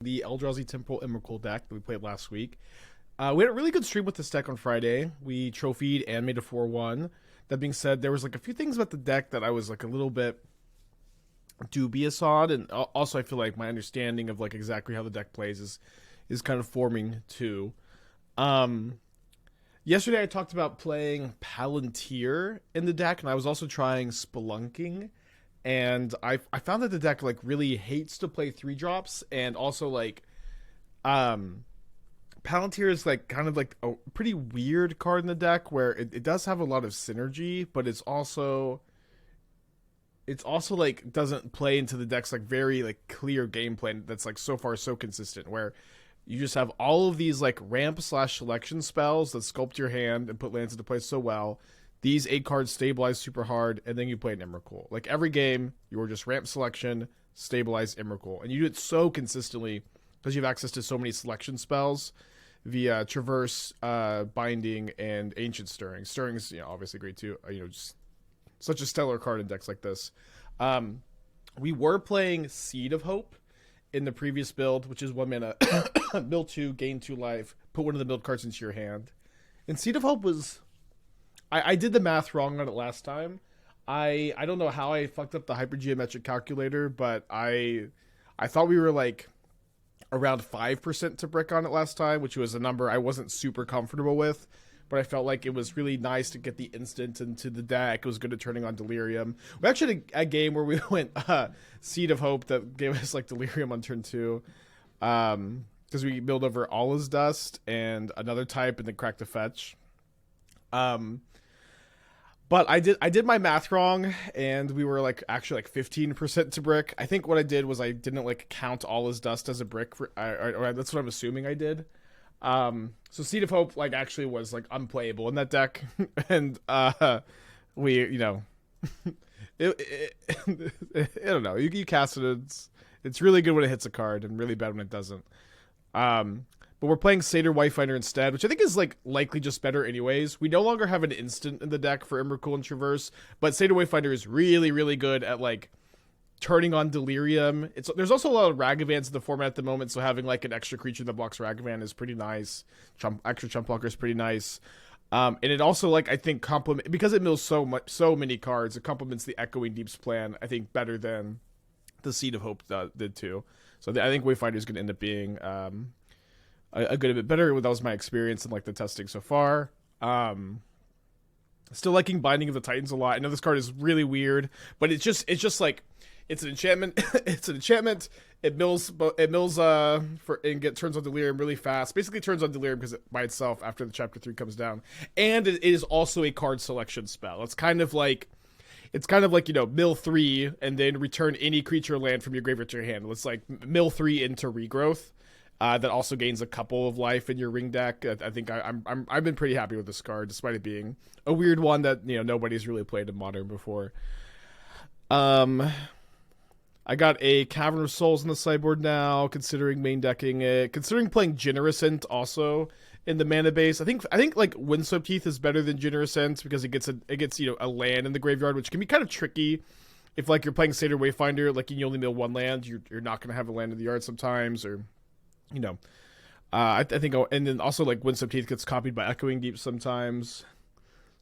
the Eldrazi Temporal Emrakul deck that we played last week. We had a really good stream with this deck on Friday. We trophied and made a 4-1. That being said, there was like a few things about the deck that I was like a little bit dubious on, and also I feel like my understanding of like exactly how the deck plays is kind of forming too. Um, Yesterday I talked about playing Palantir in the deck, and I was also trying Spelunking, and I found that the deck like really hates to play 3 drops, and also like um Palantir is like kind of like a pretty weird card in the deck where it does have a lot of synergy, but it's also like doesn't play into the deck's like very like clear game plan that's like so far so consistent, where you just have all of these like ramp slash selection spells that sculpt your hand and put lands into place so well. These 8 cards stabilize super hard, and then you play an Emrakul. Like every game, you are just ramp selection, stabilize Emrakul, and you do it so consistently because you have access to so many selection spells via Traverse, Binding, and Ancient Stirring. Stirring is obviously great too. Just such a stellar card in decks like this. We were playing Seed of Hope in the previous build, which is 1 mana, mill 2, gain 2 life, put one of the build cards into your hand. And Seed of Hope was... I did the math wrong on it last time. I don't know how I fucked up the hypergeometric calculator, but I thought we were like around 5% to brick on it last time, which was a number I wasn't super comfortable with, but I felt like it was really nice to get the instant into the deck. It was good at turning on Delirium. We actually had a game where we went Seed of Hope that gave us like Delirium on turn 2, because we build over Allah's Dust and another type and then cracked the fetch. But I did my math wrong, and we were like actually like 15% to brick. I think what I did was I didn't like count all his dust as a brick. Or that's what I'm assuming I did. So Seed of Hope like actually was like unplayable in that deck, and we I don't know. You cast it. It's really good when it hits a card, and really bad when it doesn't. But we're playing Satyr Wayfinder instead, which I think is like likely just better anyways. We no longer have an instant in the deck for Emrakul and Traverse, but Satyr Wayfinder is really, really good at like turning on Delirium. There's also a lot of Ragavans in the format at the moment, so having like an extra creature that blocks Ragavan is pretty nice. Extra chump blocker is pretty nice. And it also like I think because it mills so many cards, it complements the Echoing Deeps plan I think better than the Seed of Hope did too. So I think Wayfinder is going to end up being a good bit better. That was my experience in like the testing so far. Still liking Binding of the Titans a lot. I know this card is really weird, but it's just like it's an enchantment. It's an enchantment. It mills turns on Delirium really fast. Basically turns on Delirium because by itself after the chapter 3 comes down, and it is also a card selection spell. It's kind of like mill 3 and then return any creature or land from your graveyard to your hand. It's like mill 3 into Regrowth. That also gains a couple of life in your ring deck. I think I've been pretty happy with this card, despite it being a weird one that nobody's really played in Modern before. I got a Cavern of Souls in the sideboard now, considering main decking it, considering playing Generosent also in the mana base. I think like Windswept Heath is better than Generosent because it gets a land in the graveyard, which can be kind of tricky. If like you're playing Satyr Wayfinder, like you only mill 1 land, you're not gonna have a land in the yard sometimes, or I think, and then also like Windswept Heath gets copied by Echoing Deep sometimes.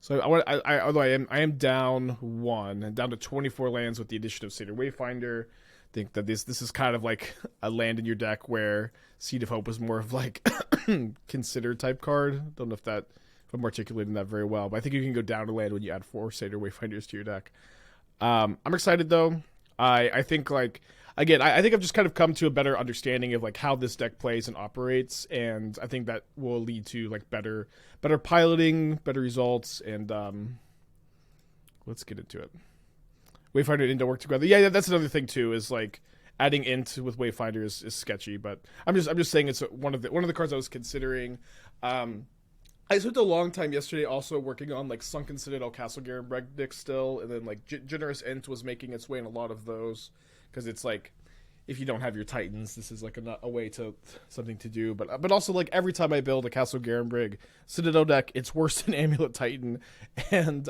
So although I am down 1 and down to 24 lands with the addition of Satyr Wayfinder. I think that this is kind of like a land in your deck where Seed of Hope is more of like consider type card. Don't know if I'm articulating that very well, but I think you can go down a land when you add 4 Satyr Wayfinders to your deck. I'm excited though. I think like. Again, I think I've just kind of come to a better understanding of like how this deck plays and operates, and I think that will lead to like better piloting, better results, and let's get into it. Wayfinder and Int work together. Yeah, that's another thing too. Is like adding Int with Wayfinder is sketchy, but I'm just saying it's one of the cards I was considering. I spent a long time yesterday also working on like Sunken Citadel, Castle Garenbreg decks still, and then like Generous Int was making its way in a lot of those. Because it's like, if you don't have your Titans, this is like a way to something to do. But also like every time I build a Castle Garenbreg Citadel deck, it's worse than Amulet Titan, and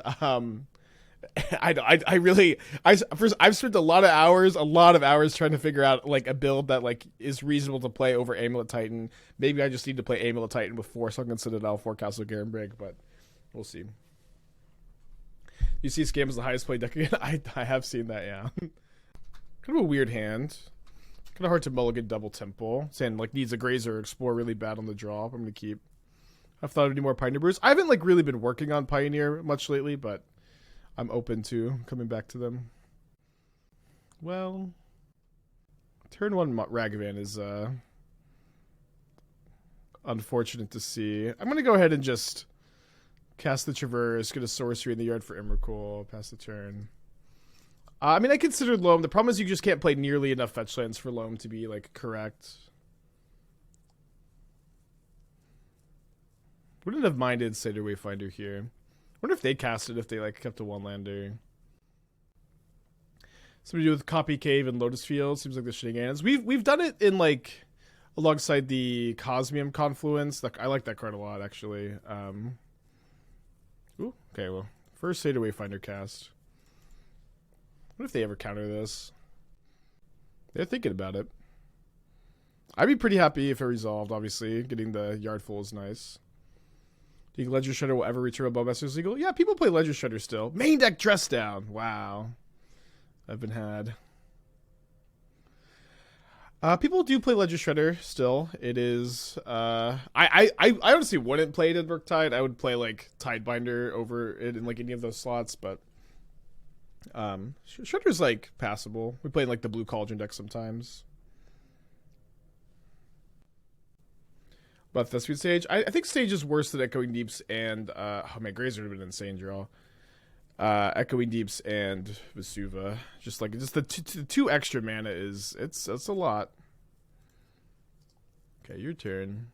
I really I've spent a lot of hours trying to figure out like a build that like is reasonable to play over Amulet Titan. Maybe I just need to play Amulet Titan with 4 Sunken Citadel, 4 Castle Garenbrig, but we'll see. You see Scam is the highest played deck again? I have seen that, yeah. Kind of a weird hand. Kind of hard to mulligan double temple. Saying like needs a grazer or explore really bad on the draw. I'm gonna keep. I've thought of any more Pioneer Brews. I haven't like really been working on Pioneer much lately, but I'm open to coming back to them. Well, turn 1 Ragavan is unfortunate to see. I'm gonna go ahead and just cast the Traverse, get a sorcery in the yard for Emrakul, pass the turn. I mean, I considered Loam. The problem is you just can't play nearly enough fetch lands for Loam to be like correct. Wouldn't have minded Seder Wayfinder here. Wonder if they cast it if they like kept a 1-lander. Something to do with Copy Cave and Lotus Field. Seems like the shenanigans. We've done it in like alongside the Cosmium Confluence. I like that card a lot actually. Ooh, okay, well, first Seder Wayfinder cast. What if they ever counter this? They're thinking about it. I'd be pretty happy if it resolved, obviously. Getting the yard full is nice. Do you think Ledger Shredder will ever return above Master's Legal? Yeah, people play Ledger Shredder still. Main deck Dress Down. Wow. I've been had. People do play Ledger Shredder still. It is I honestly wouldn't play it in Murktide. I would play like Tidebinder over it in like any of those slots, but Shredder's like passable. We play in like the Blue Cauldron deck sometimes. But the Sweet Sage, I think Sage is worse than Echoing Deeps and oh man, Grazer would have been an insane draw. Echoing Deeps and Vesuva, just the 2 extra mana it's a lot. Okay, your turn.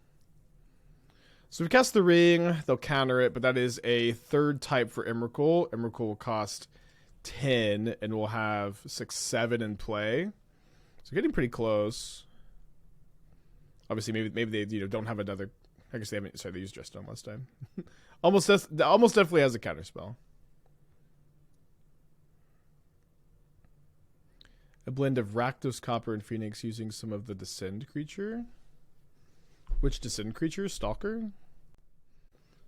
So we cast the ring, they'll counter it, but that is a 3rd type for Emrakul. Emrakul will cost 10 and we'll have 6/7 in play. So getting pretty close. Obviously, maybe they don't have another. I guess they haven't. Sorry, they used Dress Down last time. almost definitely has a counter spell. A blend of Rakdos, Copper, and Phoenix using some of the Descend creature. Which Descend creature? Stalker?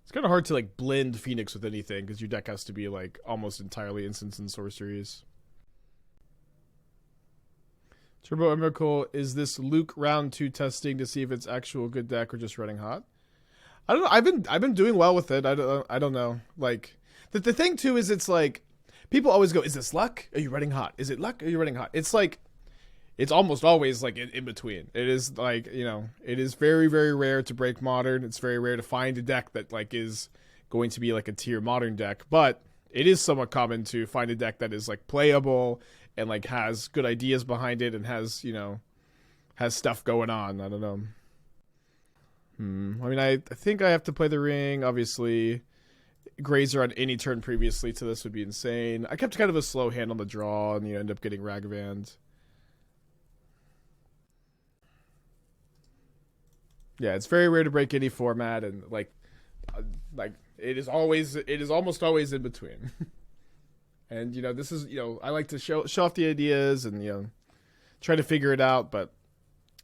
It's kind of hard to like blend Phoenix with anything because your deck has to be like almost entirely instants and sorceries. Turbo Emrakul, is this Luke round 2 testing to see if it's actual good deck or just running hot? I don't know. I've been doing well with it. I don't know. Like the thing too is it's like people always go, is this luck? Are you running hot? Is it luck? Are you running hot? It's like it's almost always like in between. It is like, you know, it is very, very rare to break Modern. It's very rare to find a deck that like is going to be like a tier Modern deck, but it is somewhat common to find a deck that is like playable and like has good ideas behind it and has, you know, has stuff going on. I don't know. I mean, I think I have to play the ring. Obviously, Grazer on any turn previously to this would be insane. I kept kind of a slow hand on the draw and you end up getting Ragavan. Yeah, it's very rare to break any format, and like it is almost always in between. And you know, this is, you know, I like to show off the ideas and, you know, try to figure it out, but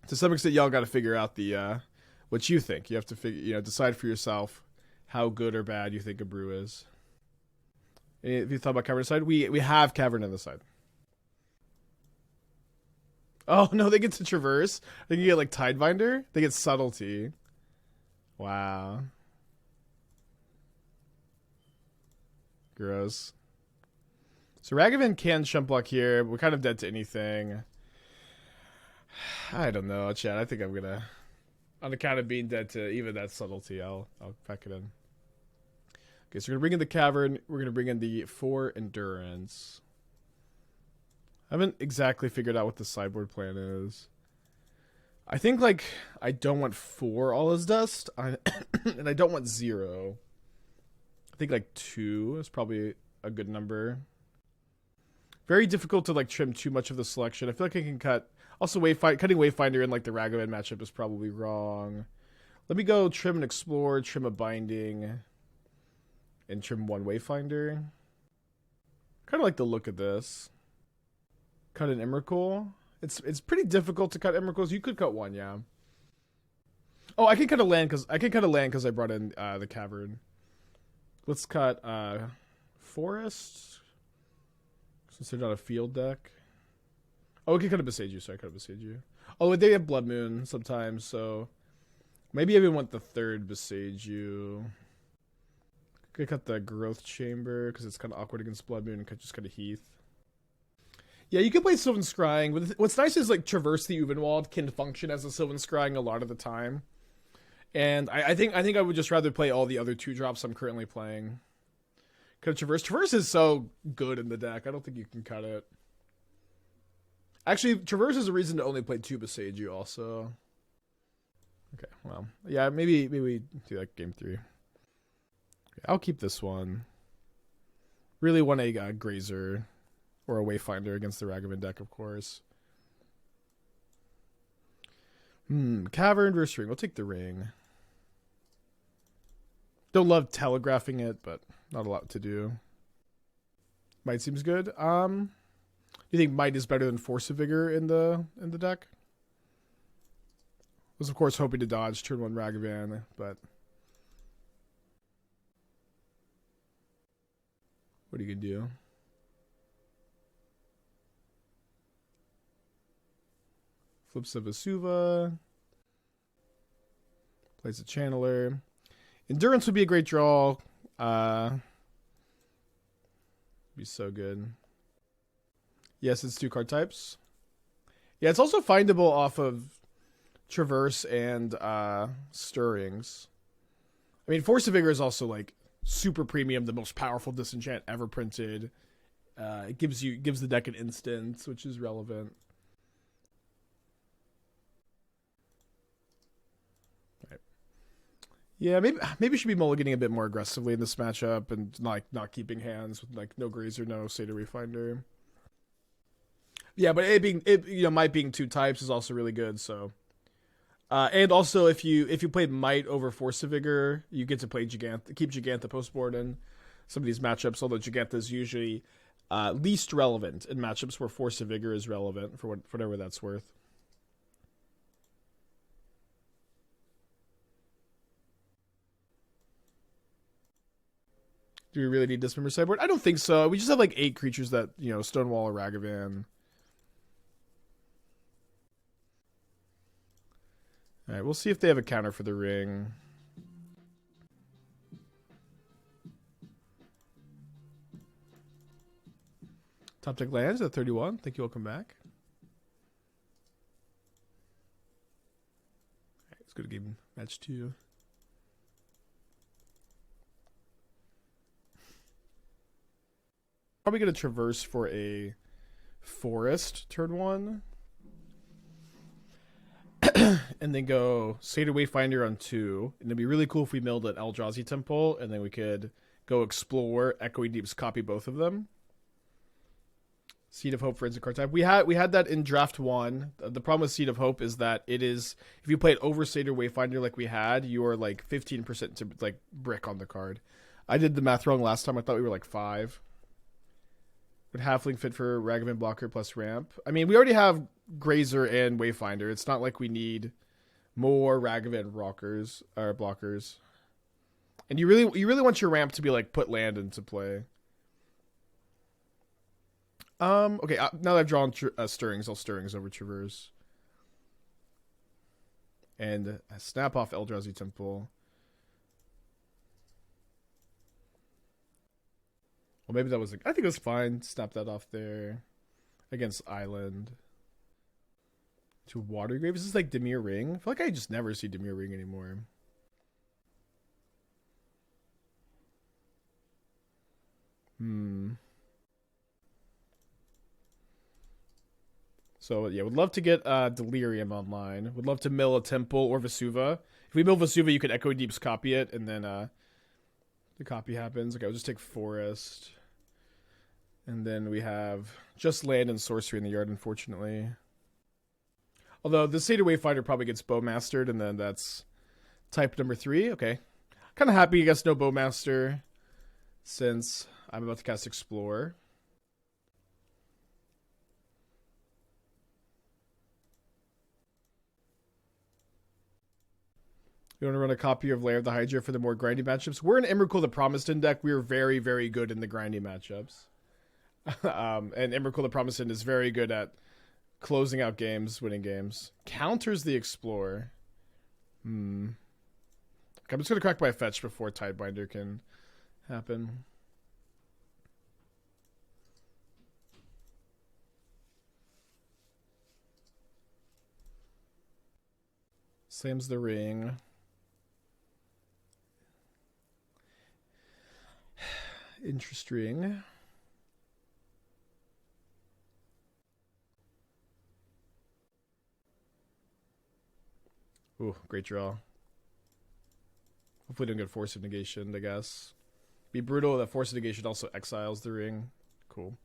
to some extent y'all got to figure out the what you think. You have to figure, you know, decide for yourself how good or bad you think a brew is. If you thought about Cavern Side, we have Cavern on the side. Oh no, they get to Traverse. They can get like Tidebinder. They get Subtlety. Wow. Gross. So Ragavan can Chump Block here. We're kind of dead to anything. I don't know, Chad. I think I'm gonna, on account of being dead to even that Subtlety, I'll pack it in. Okay, so we're gonna bring in the Cavern. We're gonna bring in the 4 Endurance. I haven't exactly figured out what the sideboard plan is. I think like I don't want 4 All Is Dust, and I don't want 0. I think like 2 is probably a good number. Very difficult to like trim too much of the selection. I feel like I can cut. Also, cutting Wayfinder in like the Ragavan matchup is probably wrong. Let me go trim and explore, trim a binding, and trim 1 Wayfinder. Kind of like the look of this. Cut an Emrakul. It's pretty difficult to cut Emrakuls. You could cut one, yeah. Oh, I can cut a land because I brought in the cavern. Let's cut forest. Since they're not a field deck. Oh, we can cut a Besage you. Sorry, cut a Besage you. Oh, they have Blood Moon sometimes, so maybe I even want the third Besage you. Could cut the Growth Chamber because it's kind of awkward against Blood Moon and could just cut a Heath. Yeah, you can play Sylvan Scrying, but what's nice is like Traverse the Uvenwald can function as a Sylvan Scrying a lot of the time. And I think I would just rather play all the other 2-drops I'm currently playing. Cut Traverse. Traverse is so good in the deck. I don't think you can cut it. Actually, Traverse is a reason to only play 2 Besage also. Okay, well, yeah, maybe we do that game 3. Okay, I'll keep this one. Really want a Grazer or a Wayfinder against the Ragavan deck, of course. Cavern versus Ring. We'll take the Ring. Don't love telegraphing it, but not a lot to do. Might seems good. Do you think Might is better than Force of Vigor in the deck? Was of course hoping to dodge turn 1 Ragavan, but what are you gonna do? Flips of Vesuva. Plays a Channeler. Endurance would be a great draw. Be so good. Yes, it's 2 card types. Yeah, it's also findable off of Traverse and Stirrings. I mean, Force of Vigor is also like super premium, the most powerful disenchant ever printed. It gives the deck an instant, which is relevant. Right. Yeah, maybe should be mulliganing a bit more aggressively in this matchup and not keeping hands with like no Grazer, no Satyr Wayfinder. Yeah, but Might being 2 types is also really good. So, and also if you played Might over Force of Vigor, you get to play keep Giganta postboard in some of these matchups. Although Giganta is usually least relevant in matchups where Force of Vigor is relevant for whatever that's worth. Do we really need Dismember sideboard? I don't think so. We just have like 8 creatures that Stonewall or Ragavan. All right, we'll see if they have a counter for the Ring. Top deck lands at 31. Thank you. Welcome back. All right, let's go to game match 2. Probably going to Traverse for a Forest turn 1. And then go Satyr Wayfinder on 2. And it'd be really cool if we milled at Eldrazi Temple, and then we could go Explore, Echoing Deeps, copy both of them. Seed of Hope for instant card type. We had that in draft 1. The problem with Seed of Hope is that it is, if you play it over Satyr Wayfinder like we had, you are like 15% to like brick on the card. I did the math wrong last time. I thought we were like 5. Would Halfling fit for Ragavan blocker plus ramp? I mean, we already have Grazer and Wayfinder. It's not like we need more Ragavan blockers. And you really want your ramp to be like put land into play. Okay, now that I've drawn Stirrings, I'll Stirrings over Traverse. And snap off Eldrazi Temple. Well, maybe that was I think it was fine. Snap that off there. Against Island. To Watergrave. Is this like Dimir Ring? I feel like I just never see Dimir Ring anymore. So, yeah, would love to get Delirium online. Would love to mill a Temple or Vesuva. If we mill Vesuva, you could Echo Deeps copy it, and then the copy happens. Okay, I'll just take Forest. And then we have just land and sorcery in the yard, unfortunately. Although the Satyr Wayfinder probably gets Bowmastered, and then that's type number 3. Okay. Kind of happy, I guess, no Bowmaster, since I'm about to cast Explore. We want to run a copy of Lair of the Hydra for the more grindy matchups. We're in Emrakul the Promised End deck. We are very, very good in the grindy matchups. And Emrakul the Promised End is very good at closing out games, winning games. Counters the Explorer. Okay, I'm just going to crack my fetch before Tidebinder can happen. Slams the ring. Interesting. Ooh, great draw. Hopefully don't get Force of Negation, I guess. Be brutal, that Force of Negation also exiles the ring. Cool.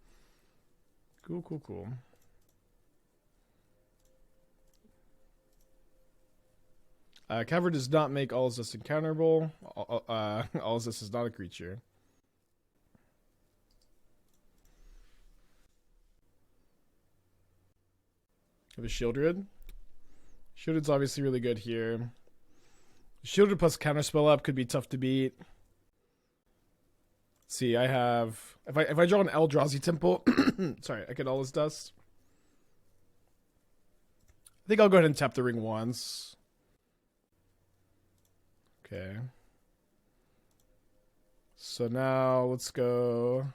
Cool. Cavern does not make all of this encounterable. All of this is not a creature. Have a Shieldred. Shieldred's obviously really good here. Shieldred plus Counterspell up could be tough to beat. Let's see, I have... If I draw an Eldrazi Temple... Sorry, I get all his dust. I think I'll go ahead and tap the ring once. Okay. So now, let's go...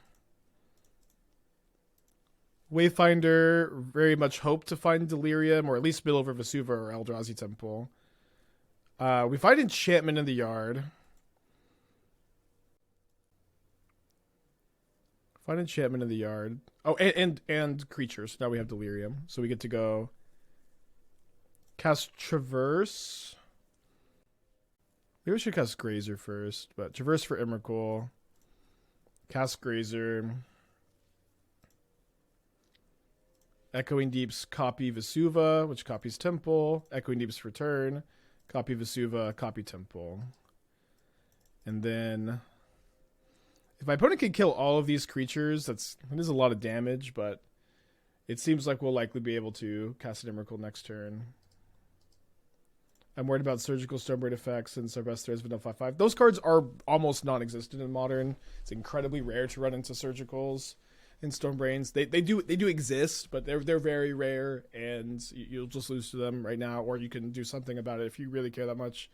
Wayfinder, very much hope to find Delirium, or at least spill over Vesuva or Eldrazi Temple. We find Enchantment in the yard. Find Enchantment in the yard. Oh, and creatures. Now we have Delirium. So we get to go cast Traverse. Maybe we should cast Grazer first, but Traverse for Emrakul. Cast Grazer. Echoing Deeps, copy Vesuva, which copies Temple. Echoing Deeps return. Copy Vesuva, copy Temple. And then... If my opponent can kill all of these creatures, that is a lot of damage, but... It seems like we'll likely be able to cast an Emrakul next turn. I'm worried about Surgical Stoneblade effects and Sylvester has been 5/5. Those cards are almost non-existent in Modern. It's incredibly rare to run into Surgicals in Stonebrains. They do exist, but they're very rare, and you'll just lose to them right now, or you can do something about it if you really care that much.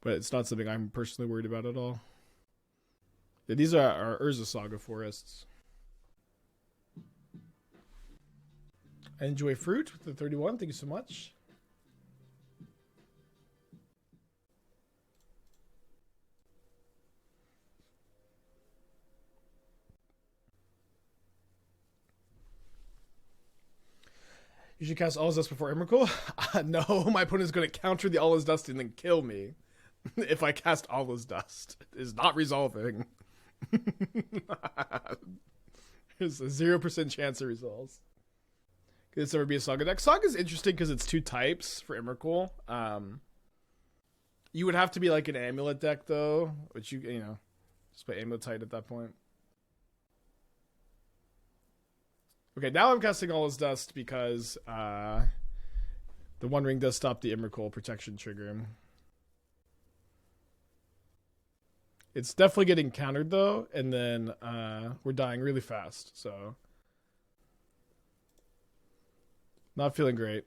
But it's not something I'm personally worried about at all. Yeah, these are our Urza Saga forests. I enjoy fruit with the 31. Thank you so much. You should cast All His Dust before Emrakul? No, my opponent is going to counter the All His Dust and then kill me if I cast All His Dust. It is not resolving. There's a 0% chance it resolves. Could this ever be a Saga deck? Saga is interesting because it's two types for Emrakul. You would have to be like an Amulet deck, though, which you know, just play Amulet Tide at that point. Okay, now I'm casting All His Dust because the One Ring does stop the Emrakul protection trigger. It's definitely getting countered, though, and then we're dying really fast, so... Not feeling great.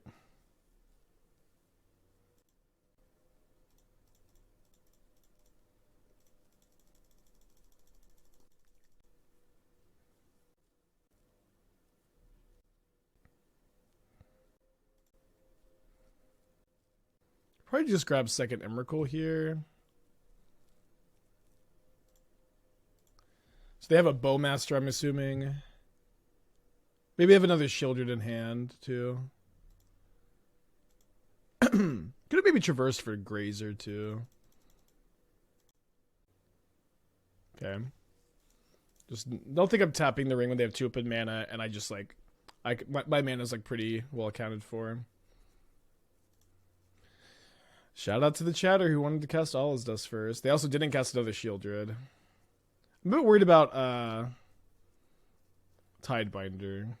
Probably just grab second Emrakul here. So they have a Bowmaster, I'm assuming. Maybe they have another Shieldred in hand, too. Could have maybe traversed for Grazer, too. Okay. Just don't think I'm tapping the ring when they have 2 open mana, and I just, like... my mana's, like, pretty well accounted for. Shout out to the chatter who wanted to cast All His Dust first. They also didn't cast another Shieldred. I'm a bit worried about Tidebinder.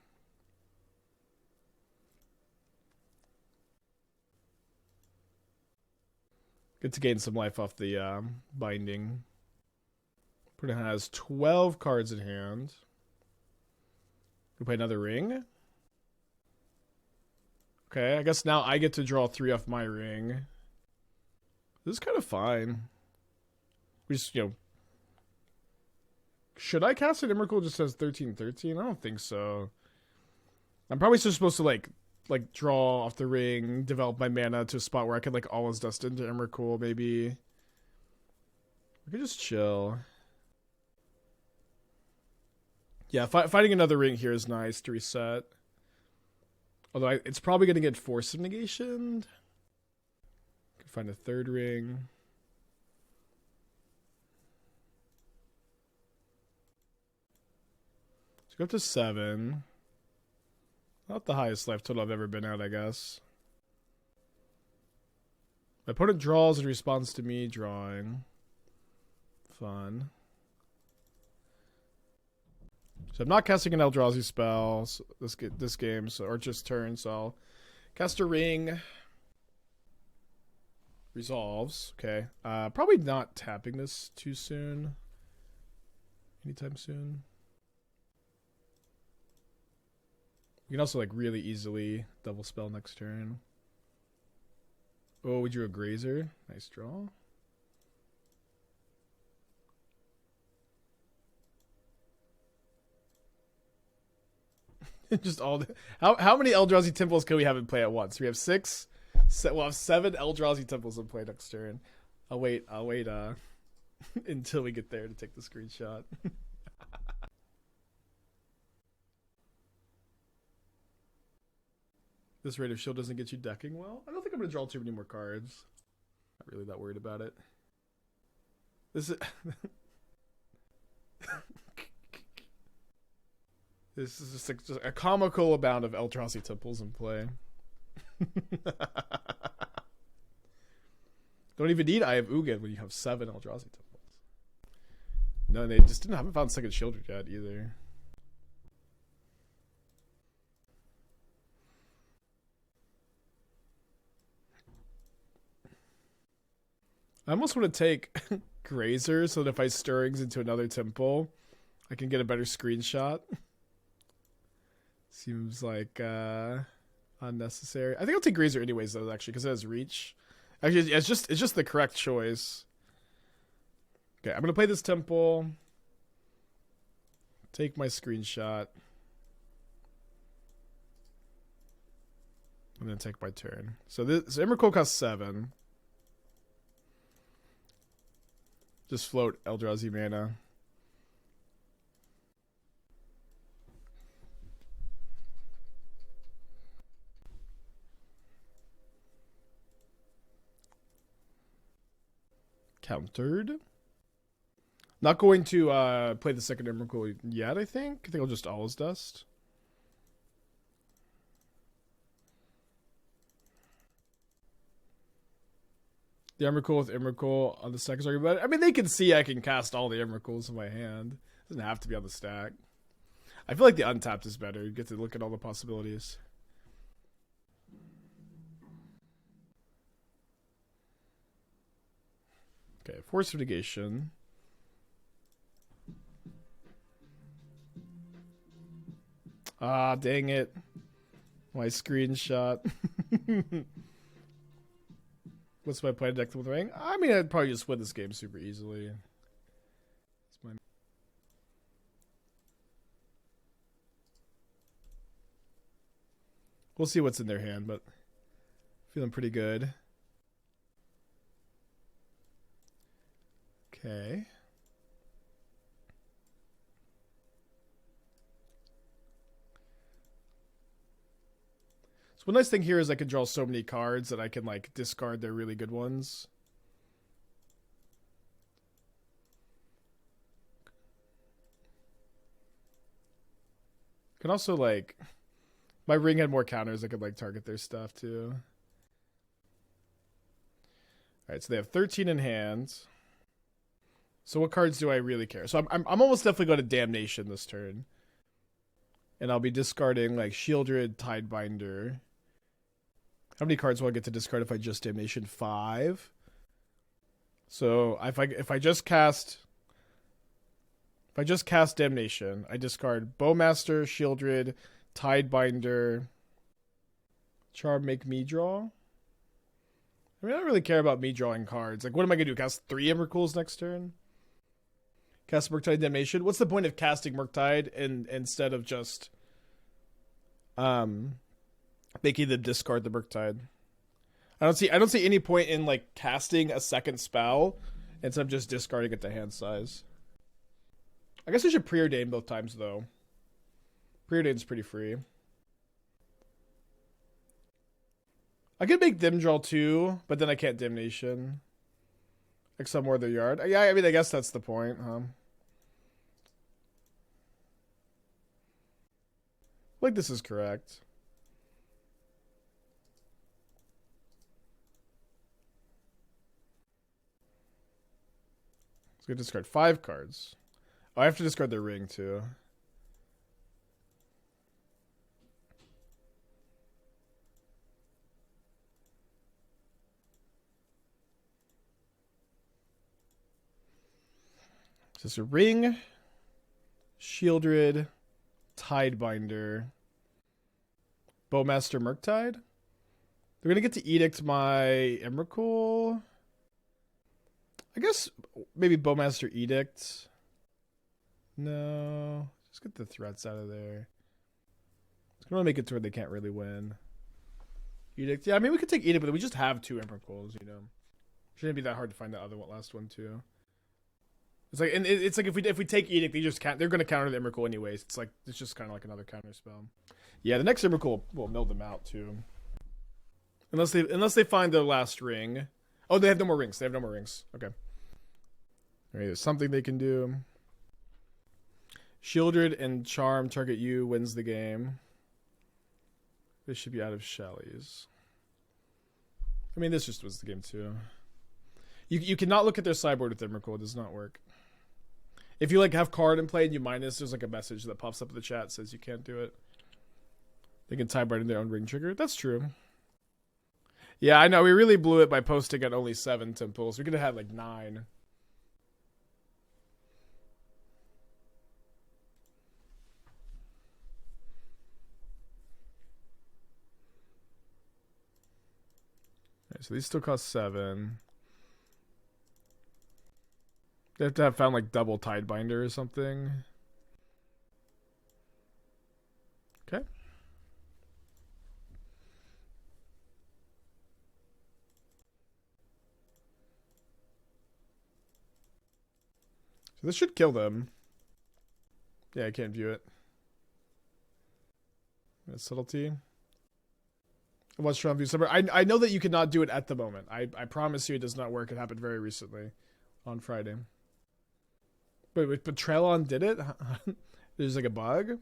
Good to gain some life off the binding. Opponent has 12 cards in hand. We play another ring. Okay, I guess now I get to draw 3 off my ring. This is kind of fine. We just, should I cast an Emrakul just says 13/13? I don't think so. I'm probably just supposed to like draw off the ring, develop my mana to a spot where I can like Alwa's Dust into Emrakul maybe. We could just chill. Yeah, fighting another ring here is nice to reset. Although it's probably going to get Force of Negation. Could find a third ring. Let's go up to 7. Not the highest life total I've ever been at, I guess. My opponent draws and responds to me drawing. Fun. So I'm not casting an Eldrazi spell this game, so or just turn. So I'll cast a ring. Resolves. Okay. Probably not tapping this too soon. Anytime soon. You can also like really easily double spell next turn. Oh, we drew a Grazer. Nice draw. Just all the, how many Eldrazi temples can we have in play at once? We have 6. We'll have 7 Eldrazi temples in play next turn. I'll wait until we get there to take the screenshot. This rate of shield doesn't get you decking well. I don't think I'm gonna draw too many more cards. Not really that worried about it. This is This is just a comical amount of Eldrazi temples in play. Don't even need Eye of Ugin when you have 7 Eldrazi temples. No, they just haven't found second Shieldred yet either. I almost want to take Grazer so that if I Stirrings into another temple, I can get a better screenshot. Seems like unnecessary. I think I'll take Grazer anyways though, actually, because it has reach. Actually, it's just the correct choice. Okay, I'm gonna play this temple. Take my screenshot. And then take my turn. So Emrakul costs 7. Just float Eldrazi mana. Countered. Not going to play the second Emrakul yet, I think. I think I'll just Alwa's Dust. The Emrakul with Emrakul on the second target. But I mean, they can see I can cast all the Emrakuls in my hand. It doesn't have to be on the stack. I feel like the untapped is better. You get to look at all the possibilities. Okay, Force of Negation. Ah, dang it. My screenshot. What's my plan to deck with ring? I mean, I'd probably just win this game super easily. We'll see what's in their hand, but feeling pretty good. Okay. So one nice thing here is I can draw so many cards that I can like discard their really good ones. Can also like, my ring had more counters. I could like target their stuff too. All right, so they have 13 in hand. So what cards do I really care? So I'm almost definitely going to Damnation this turn. And I'll be discarding like Shieldred, Tidebinder. How many cards will I get to discard if I just Damnation? 5. So if I just cast Damnation, I discard Bowmaster, Shieldred, Tidebinder, Charm, make me draw. I mean, I don't really care about me drawing cards. Like, what am I gonna do? Cast 3 Emrakuls next turn? Cast Murktide Damnation. What's the point of casting Murktide instead of just making them discard the Murktide? I don't see any point in like casting a second spell instead of just discarding it to hand size. I guess I should preordain both times though. Preordain's pretty free. I could make them draw 2, but then I can't Damnation. Exile more of their yard. Yeah, I mean, I guess that's the point, huh? Like, this is correct. Let's go discard 5 cards. Oh, I have to discard their ring, too. So it's a ring, Shieldred, Tidebinder, Bowmaster, Murktide. They're gonna get to Edict my Emrakul. I guess maybe Bowmaster Edict. No, just get the threats out of there. It's gonna make it to where they can't really win. Edict, yeah. I mean, we could take Edict, but we just have 2 Emrakuls. You know, shouldn't be that hard to find the other one, last one too. It's like, and it's like if we take Edict, they just can't. They're gonna counter the Emrakul anyways. It's like it's just kind of like another counter spell. Yeah, the next Emrakul will mill them out too. Unless they find the last ring. Oh, they have no more rings. They have no more rings. Okay. Alright, there's something they can do. Shieldred and Charm target you, wins the game. This should be out of Shelly's. I mean, this just was the game too. You cannot look at their sideboard with Emrakul. It does not work. If you like have card in play and you minus, there's like a message that pops up in the chat that says you can't do it. They can tie right in their own ring trigger. That's true. Yeah, I know. We really blew it by posting at only 7 temples. We could have had like 9. Okay, so these still cost 7. They have to have found like double Tidebinder or something. Okay. So this should kill them. Yeah, I can't view it. Subtlety. What's Trump view summer? I know that you cannot do it at the moment. I promise you it does not work. It happened very recently on Friday. But Trellon did it? There's like a bug?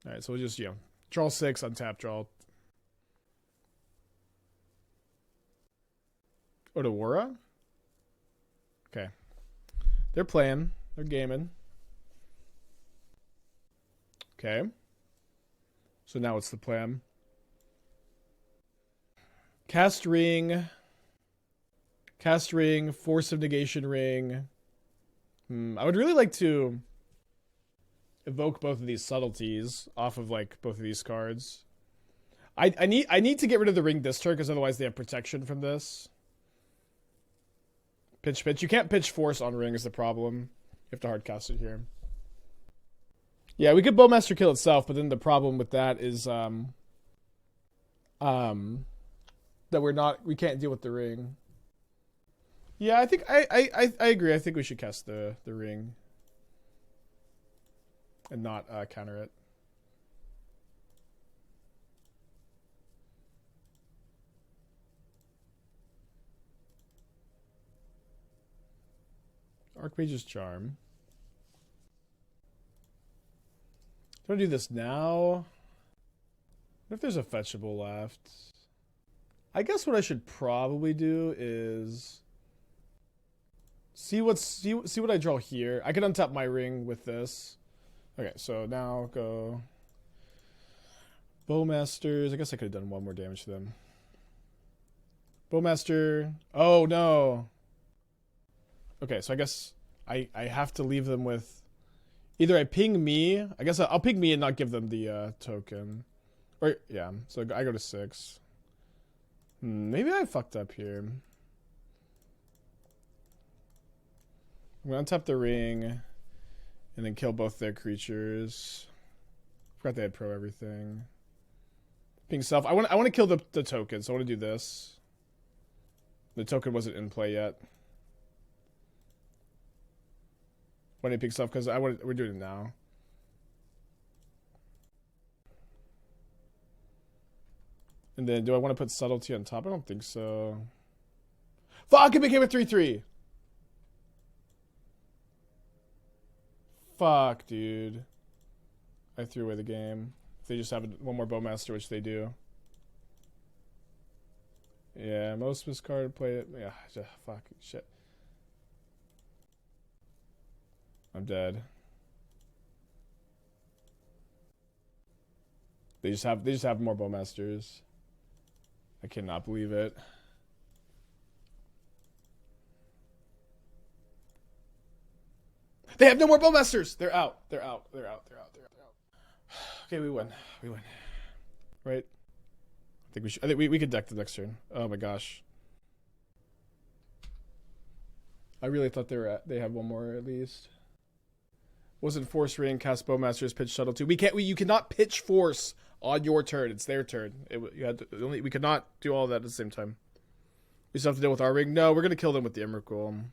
Alright, so we'll just, draw 6, untap, draw. Odawara? Okay. They're playing. They're gaming. Okay. So now what's the plan? Cast ring. Cast ring. Force of negation ring. I would really like to evoke both of these subtleties off of like both of these cards. I need to get rid of the ring this turn because otherwise they have protection from this. Pitch. You can't pitch force on ring is the problem. You have to hard cast it here. Yeah, we could Bowmaster kill itself, but then the problem with that is that we can't deal with the ring. Yeah, I think I agree. I think we should cast the ring and not counter it. Archmage's Charm. Do I do this now? What if there's a fetchable left? I guess what I should probably do is see what I draw here. I can untap my ring with this. Okay, so now go Bowmasters. I guess I could have done one more damage to them. Bowmaster. Oh no. Okay, so I guess I have to leave them with either I ping me. I guess I'll ping me and not give them the token. Or yeah, so I go to 6. Maybe I fucked up here. I'm gonna untap the ring and then kill both their creatures. Forgot they had pro everything. Ping self. I want to kill the token, so I want to do this. The token wasn't in play yet. When it picks up, because we're doing it now. And then do I want to put subtlety on top? I don't think so. Fuck, it became a 3/3. Fuck, dude. I threw away the game. If they just have one more Bowmaster, which they do. Yeah, most miscard play it. Yeah, fuck, shit. I'm dead. They just have more Bowmasters. I cannot believe it. They have no more Bowmasters. They're out. They're out. They're out. They're out. They're out. They're out. Okay, we win. We win. Right? I think we could deck the next turn. Oh my gosh. I really thought they had one more at least. Wasn't force ring, cast Bowmasters, pitch shuttle 2. You cannot pitch force on your turn. It's their turn. We could not do all that at the same time. We still have to deal with our ring. No, we're gonna kill them with the Emrakul.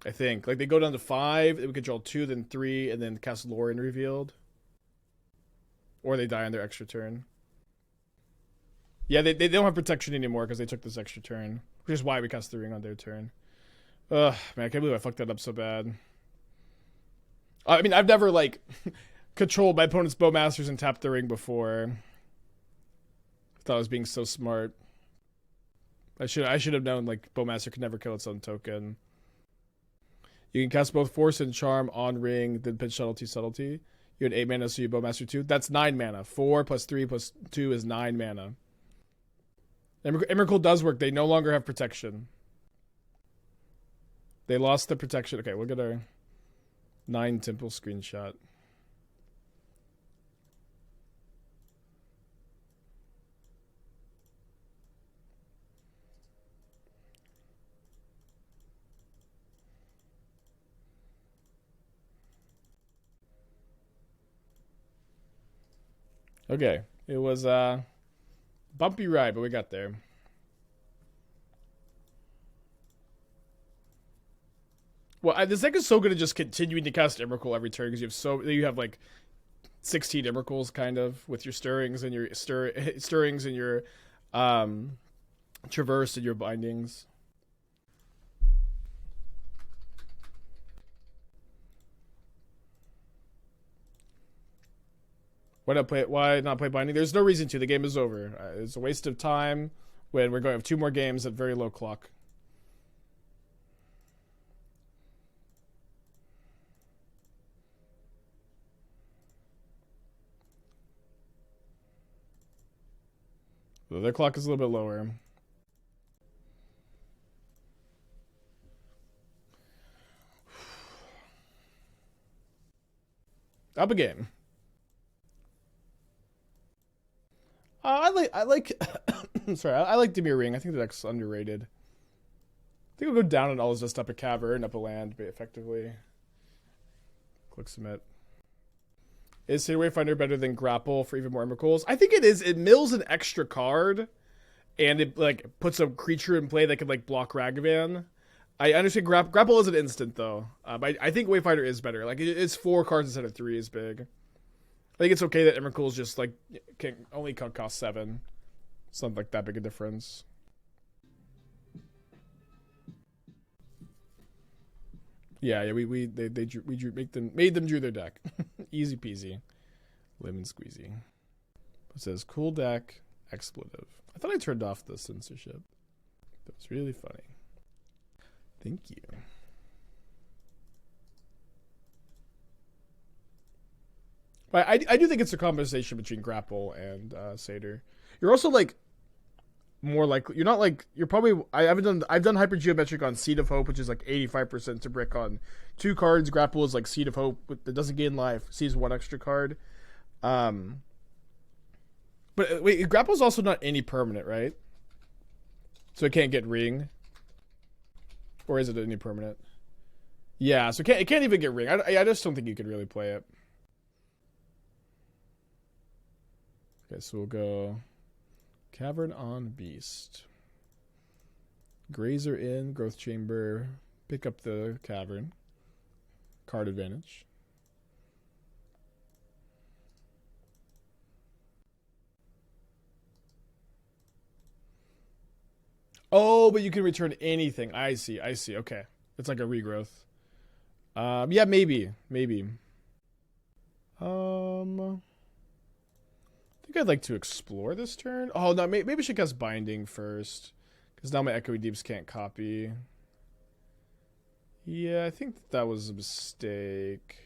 I think. Like they go down to 5, we control 2, then 3, and then cast Lauren revealed. Or they die on their extra turn. Yeah, they don't have protection anymore because they took this extra turn. Which is why we cast the ring on their turn. Ugh, man, I can't believe I fucked that up so bad. I mean, I've never, like, controlled my opponent's Bowmasters and tapped the ring before. I thought I was being so smart. I should have known, like, Bowmaster could never kill its own token. You can cast both Force and Charm on ring, then pitch Subtlety. You had 8 mana, so you Bowmaster 2. That's 9 mana. 4 plus 3 plus 2 is 9 mana. Emrakul does work. They no longer have protection. They lost the protection. Okay, we'll get our 9 Temple screenshot. Okay, it was a bumpy ride, but we got there. Well, this deck is so good at just continuing to cast Emrakul every turn because you have like 16 Emrakuls kind of with your stirrings and your stirrings and your traverse and your bindings. Why not play binding? There's no reason to. The game is over. It's a waste of time when we're going to have 2 more games at very low clock. Their clock is a little bit lower. Up a game. I like sorry, I like Dimir Ring. I think the deck's underrated. I think we'll go down and all is just up a cavern, up a land, but effectively. Click submit. Is City Wayfinder better than Grapple for even more Emrakuls? I think it is. It mills an extra card, and it like puts a creature in play that can like block Ragavan. I understand Grapple is an instant though. But I think Wayfinder is better. Like it's 4 cards instead of 3 is big. I think it's okay that Emrakul's just like can only cost 7. It's not like that big a difference. Yeah, we made them drew their deck. Easy peasy. Lemon squeezy. It says cool deck, expletive. I thought I turned off the censorship. That was really funny. Thank you. But I do think it's a conversation between Grapple and Satyr. You're also like more likely. You're not like you're probably. I've done hypergeometric on Seed of Hope, which is like 85% to brick on 2 cards. Grapple is like Seed of Hope that doesn't gain life, sees 1 extra card. But wait, Grapple is also not any permanent, right? So it can't get Ring, or is it any permanent? Yeah, so it can't even get Ring. I just don't think you could really play it. Okay, so we'll go Cavern on Beast. Grazer in, Growth Chamber, pick up the Cavern. Card advantage. Oh, but you can return anything. I see. Okay. It's like a regrowth. Yeah, maybe. I think I'd like to explore this turn. Oh, no, maybe I should cast Binding first. Because now my Echoing Deeps can't copy. Yeah, I think that was a mistake.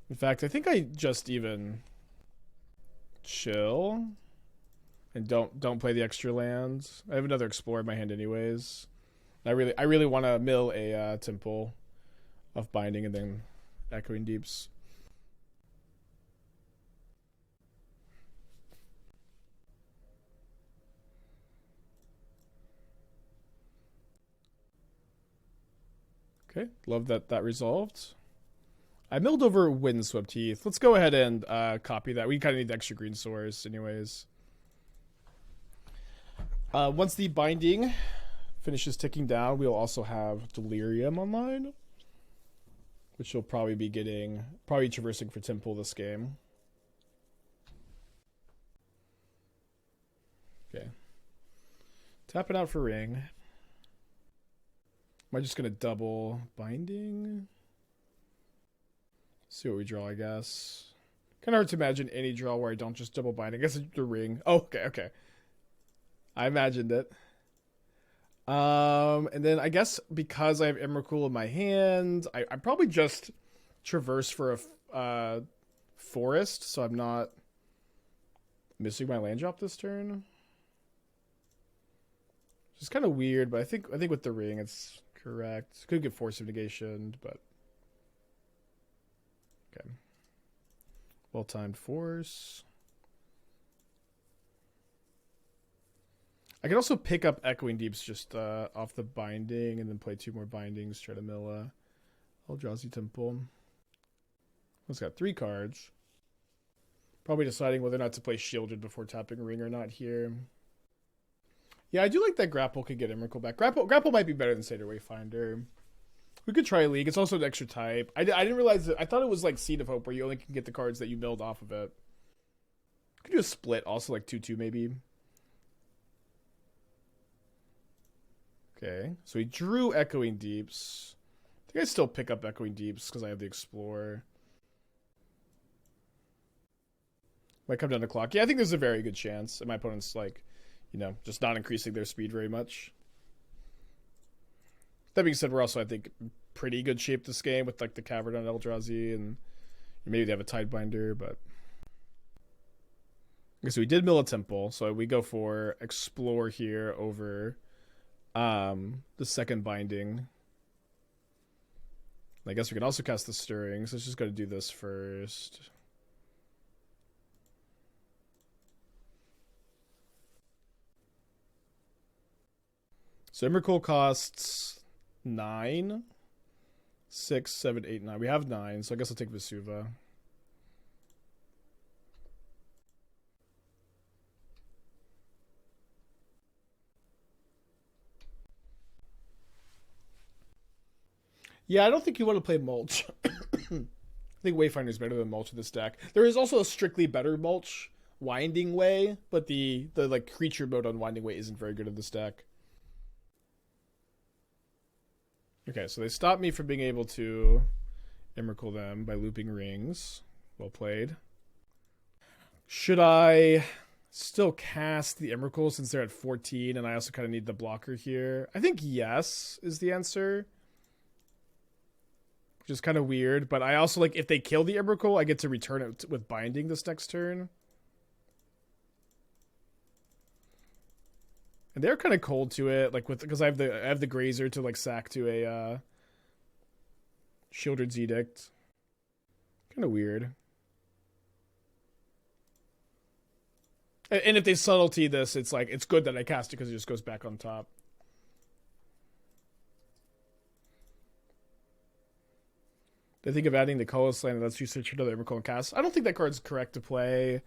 In fact, I think I just even chill and don't play the extra lands. I have another Explorer in my hand anyways. I really want to mill a Temple of Binding and then Echoing Deeps. Okay, love that resolved. I milled over Windswept Heath. Let's go ahead and copy that. We kind of need the extra green source anyways. Once the Binding finishes ticking down, we'll also have Delirium online, which you'll probably be getting, traversing for Temple this game. Okay. Tap it out for Ring. Am I just going to double Binding? See what we draw, I guess. Kind of hard to imagine any draw where I don't just double Binding. I guess it's the Ring. Oh, okay. I imagined it. And then I guess because I have Emrakul in my hand, I probably just traverse for a forest, so I'm not missing my land drop this turn. It's kind of weird, but I think with the Ring it's correct. Could get Force of Negation, but okay. Well-timed Force. I can also pick up Echoing Deeps just off the Binding and then play 2 more Bindings, try to mill Eldrazi Temple. It's got 3 cards. Probably deciding whether or not to play Shielded before tapping Ring or not here. Yeah, I do like that Grapple could get Emrakul back. Grapple might be better than Satyr Wayfinder. We could try League. It's also an extra type. I didn't realize that. I thought it was like Seed of Hope where you only can get the cards that you milled off of it. Could do a split, also like 2/2 maybe. Okay, so he drew Echoing Deeps. I think I still pick up Echoing Deeps because I have the Explorer. Might come down to clock. Yeah, I think there's a very good chance. And my opponent's like, just not increasing their speed very much. That being said, we're also, I think, pretty good shape this game with like the Cavern on Eldrazi, and maybe they have a Tidebinder, but okay, so we did mill a Temple, so we go for Explore here over the second Binding. I guess we can also cast the Stirring, so let's just gotta do this first. So Emrakul costs 9. 6, 7, 8, 9. We have 9, so I guess I'll take Vesuva. Yeah, I don't think you want to play Mulch. I think Wayfinder is better than Mulch in this deck. There is also a strictly better Mulch, Winding Way, but the like creature mode on Winding Way isn't very good in this deck. Okay, so they stopped me from being able to Emrakul them by looping rings. Well played. Should I still cast the Emrakul since they're at 14 and I also kind of need the blocker here? I think yes is the answer. which is kind of weird. But I also like if they kill the Emrakul, I get to return it with binding this next turn. And they're kind of cold to it, like because I have the Grazer to like sack to a Shieldred's Edict. Kind of weird. And if they subtlety this, it's like it's good that I cast it because it just goes back on top. They think of adding the colorless land and lets you search another Emrakul and cast. I don't think that card's correct to play.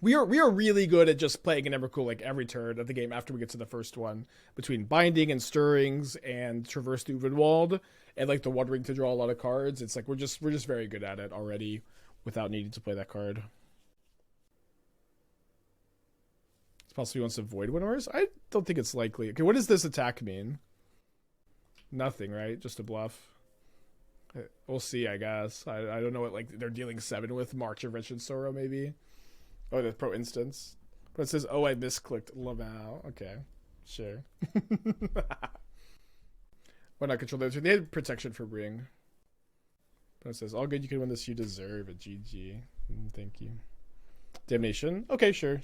We are really good at just playing an Emrakul like every turn of the game after we get to the first one, between binding and stirrings and traverse the Uvenwald and like the One Ring to draw a lot of cards. It's like we're just very good at it already without needing to play that card. It's possibly wants to Void Winnowers. I don't think it's likely. Okay, what does this attack mean? Nothing, right? Just a bluff. We'll see, I guess. I don't know what like they're dealing 7 with. March of Wretched Sorrow, maybe. Oh, the pro instance. But it says, oh, I misclicked Lamau. Okay, sure. Why not control those? They had protection for Ring. But it says, all good, you can win this, you deserve a GG. Thank you. Damnation? Okay, sure.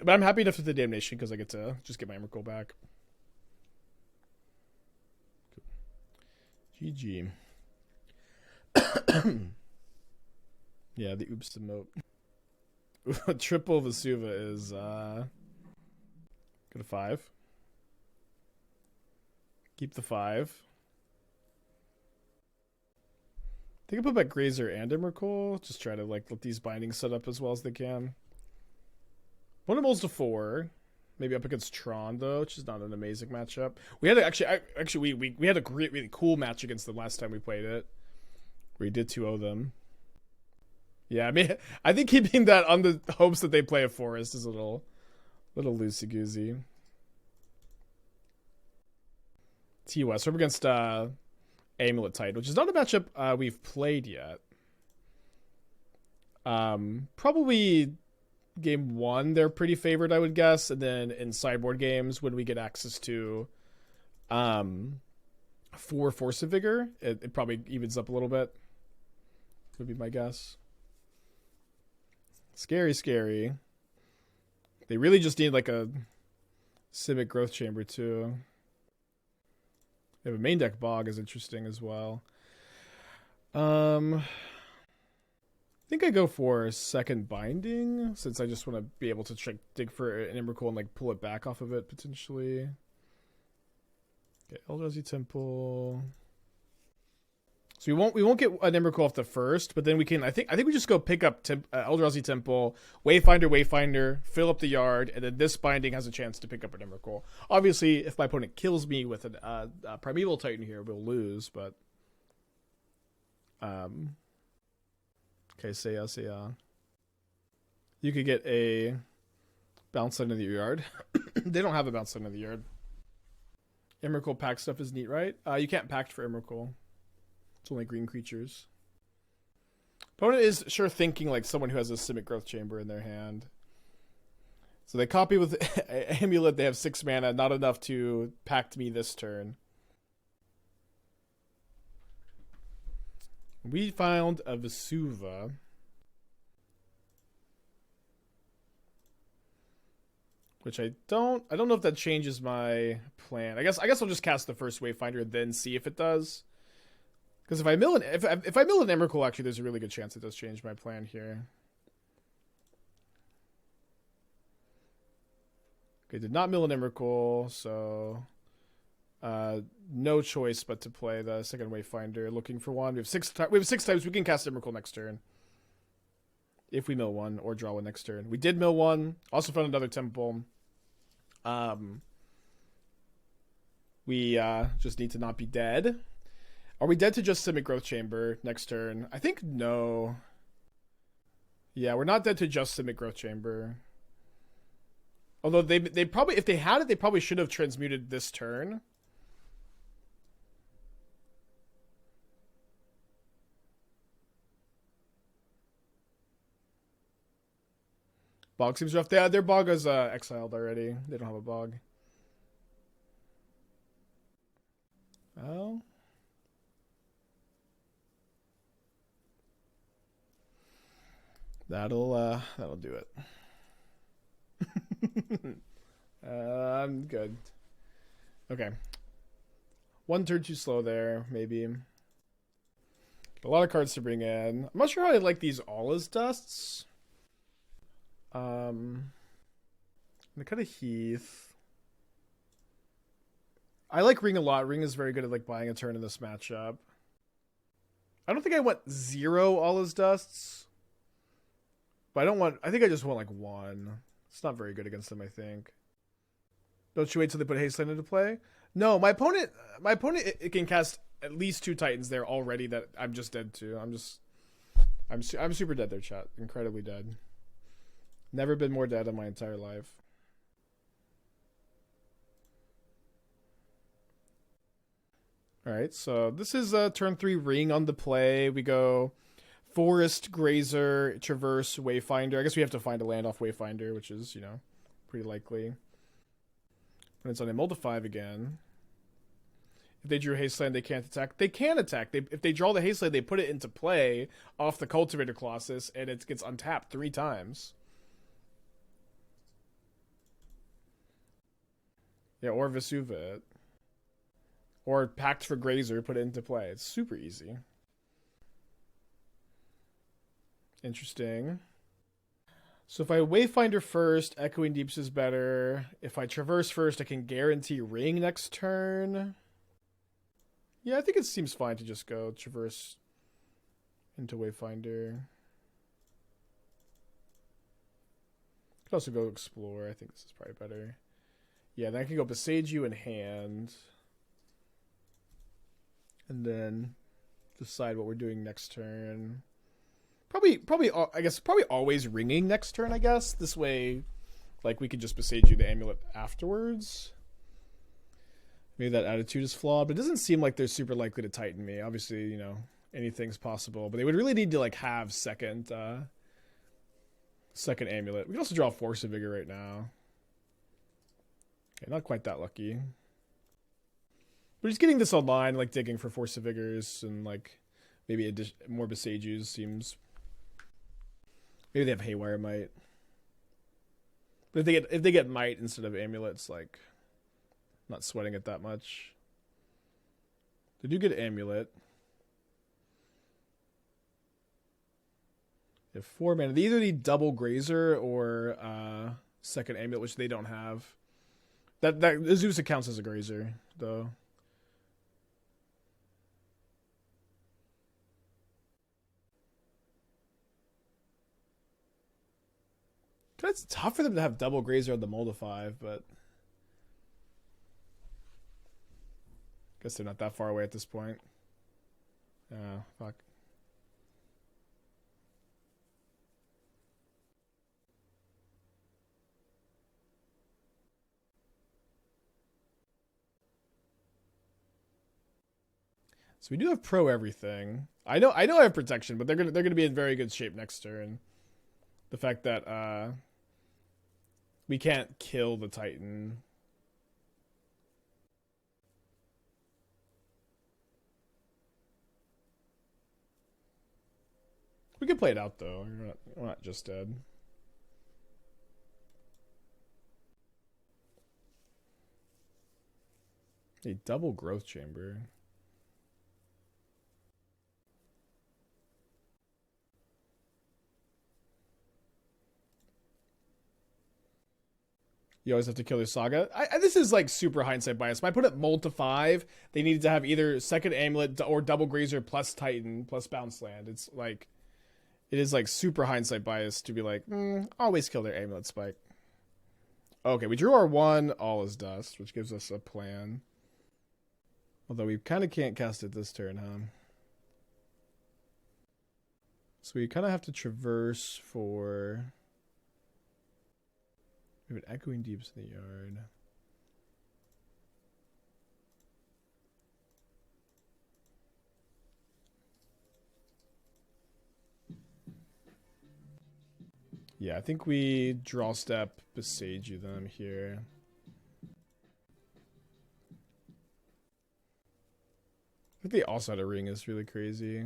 But I'm happy enough with the Damnation because I get to just get my Emrakul back. GG. Yeah, the oops emote. Triple Vesuva is go to 5. Keep the 5. I think I put back Grazer and Emrakul. Just try to like let these bindings set up as well as they can. One of them's to 4. Maybe up against Tron though, which is not an amazing matchup. We had we had a great, really cool match against them last time we played it. We did 2-0 them. Yeah, I mean, I think keeping that on the hopes that they play a Forest is a little loosey goosey. TOS we're up against Amulet Titan, which is not a matchup we've played yet. Probably game 1 they're pretty favored, I would guess, and then in sideboard games when we get access to 4 Force of Vigor, it probably evens up a little bit. Would be my guess. Scary. They really just need like a Simic Growth Chamber too. They have a main deck Bog is interesting as well. I think I go for second binding since I just want to be able to dig for an Emrakul and like pull it back off of it potentially. Okay, Eldrazi Temple. So we won't get an Emrakul off the first, but then we can. I think we just go pick up Eldrazi Temple, Wayfinder, fill up the yard, and then this binding has a chance to pick up an Emrakul. Obviously, if my opponent kills me with a Primeval Titan here, we'll lose. But okay, say yeah. You could get a bounce into the yard. They don't have a bounce into the yard. Emrakul pack stuff is neat, right? You can't pact for Emrakul. It's only green creatures. Opponent is sure thinking like someone who has a Simic Growth Chamber in their hand. So they copy with Amulet. They have 6 mana, not enough to pact me this turn. We found a Vesuva. Which I don't know if that changes my plan. I guess I'll just cast the first Wayfinder and then see if it does. Because if I mill an Emrakul, actually, there's a really good chance it does change my plan here. Okay, did not mill an Emrakul, so no choice but to play the second Wayfinder. Looking for one. We have 6 times we can cast Emrakul next turn. If we mill one or draw one next turn. We did mill one. Also found another temple. We just need to not be dead. Are we dead to just Simic Growth Chamber next turn? I think no. Yeah, we're not dead to just Simic Growth Chamber. Although they probably, if they had it, they probably should have transmuted this turn. Bog seems rough. Their Bog is exiled already. They don't have a Bog. Oh. That'll do it. I'm good. Okay. One turn too slow there, maybe. A lot of cards to bring in. I'm not sure how I like these all as dusts. The kind of Heath. I like Ring a lot. Ring is very good at like buying a turn in this matchup. I don't think I want 0 all as dusts. But I think I just want like 1. It's not very good against them, I think. Don't you wait till they put Hasteland into play? No, my opponent it can cast at least 2 Titans there already that I'm just dead to. I'm super dead there, chat. Incredibly dead. Never been more dead in my entire life. Alright, so this is turn 3 Ring on the play. We go Forest, Grazer, Traverse, Wayfinder. I guess we have to find a land off Wayfinder, which is, you know, pretty likely. When it's on Immolta 5 again. If they drew Hasteland, they can't attack. They can attack. If they draw the Hasteland, they put it into play off the Cultivator Colossus, and it gets untapped 3 times. Yeah, or Vesuva it. Or Pact for Grazer, put it into play. It's super easy. Interesting. So if I Wayfinder first, Echoing Deeps is better. If I Traverse first, I can guarantee Ring next turn. Yeah, I think it seems fine to just go Traverse into Wayfinder. Could also go Explore. I think this is probably better. Yeah, then I can go Besage You in hand. And then decide what we're doing next turn. Probably, I guess, probably always ringing next turn, I guess. This way, like, we could just Besage You the Amulet afterwards. Maybe that attitude is flawed, but it doesn't seem like they're super likely to Titan me. Obviously, you know, anything's possible, but they would really need to, like, have second Amulet. We can also draw Force of Vigor right now. Okay, not quite that lucky. But just getting this online, like digging for Force of Vigors and like maybe more Besage seems. Maybe they have Haywire Might. But if they get Might instead of Amulets, like not sweating it that much. They do get Amulet. They have 4 mana. They either need double Grazer or second Amulet, which they don't have. That Azusa counts as a Grazer, though. It's tough for them to have double Grazer on the Molda 5, but I guess they're not that far away at this point. Oh, fuck. So we do have pro everything. I know I have protection, but they're gonna be in very good shape next turn. The fact that we can't kill the Titan. We can play it out though. We're not just dead. A double growth chamber. You always have to kill their Saga. This is like super hindsight bias. When I put it mold to 5, they needed to have either second Amulet or double Grazer plus Titan plus Bounce Land. It's like, it is like super hindsight bias to be like, always kill their Amulet Spike. Okay, we drew our 1, all is dust, which gives us a plan. Although we kind of can't cast it this turn, huh? So we kind of have to traverse for... We have an Echoing Deeps in the yard. Yeah, I think we draw step, Besage You them here. I think they also had a ring is really crazy.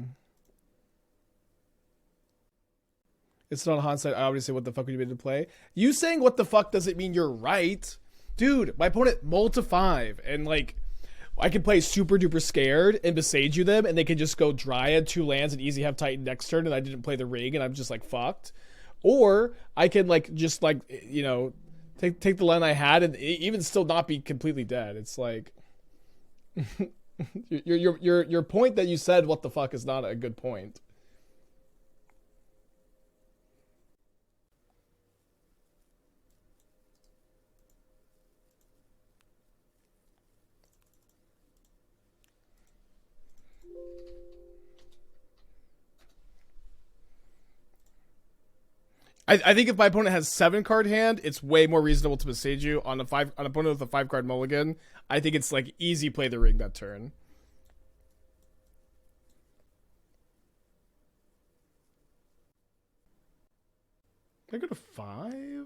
It's not hindsight. I already say what the fuck would you made to play. You saying what the fuck doesn't mean you're right, dude. My opponent mulled to 5, and like I can play super duper scared and besage you them, and they can just go Dryad 2 lands and easy have Titan next turn, and I didn't play the ring, and I'm just like fucked. Or I can like just like take the land I had and even still not be completely dead. It's like your point that you said what the fuck is not a good point. I think if my opponent has 7-card hand, it's way more reasonable to besage you. On an opponent with a 5-card mulligan, I think it's like easy play the ring that turn. Can I go to 5? I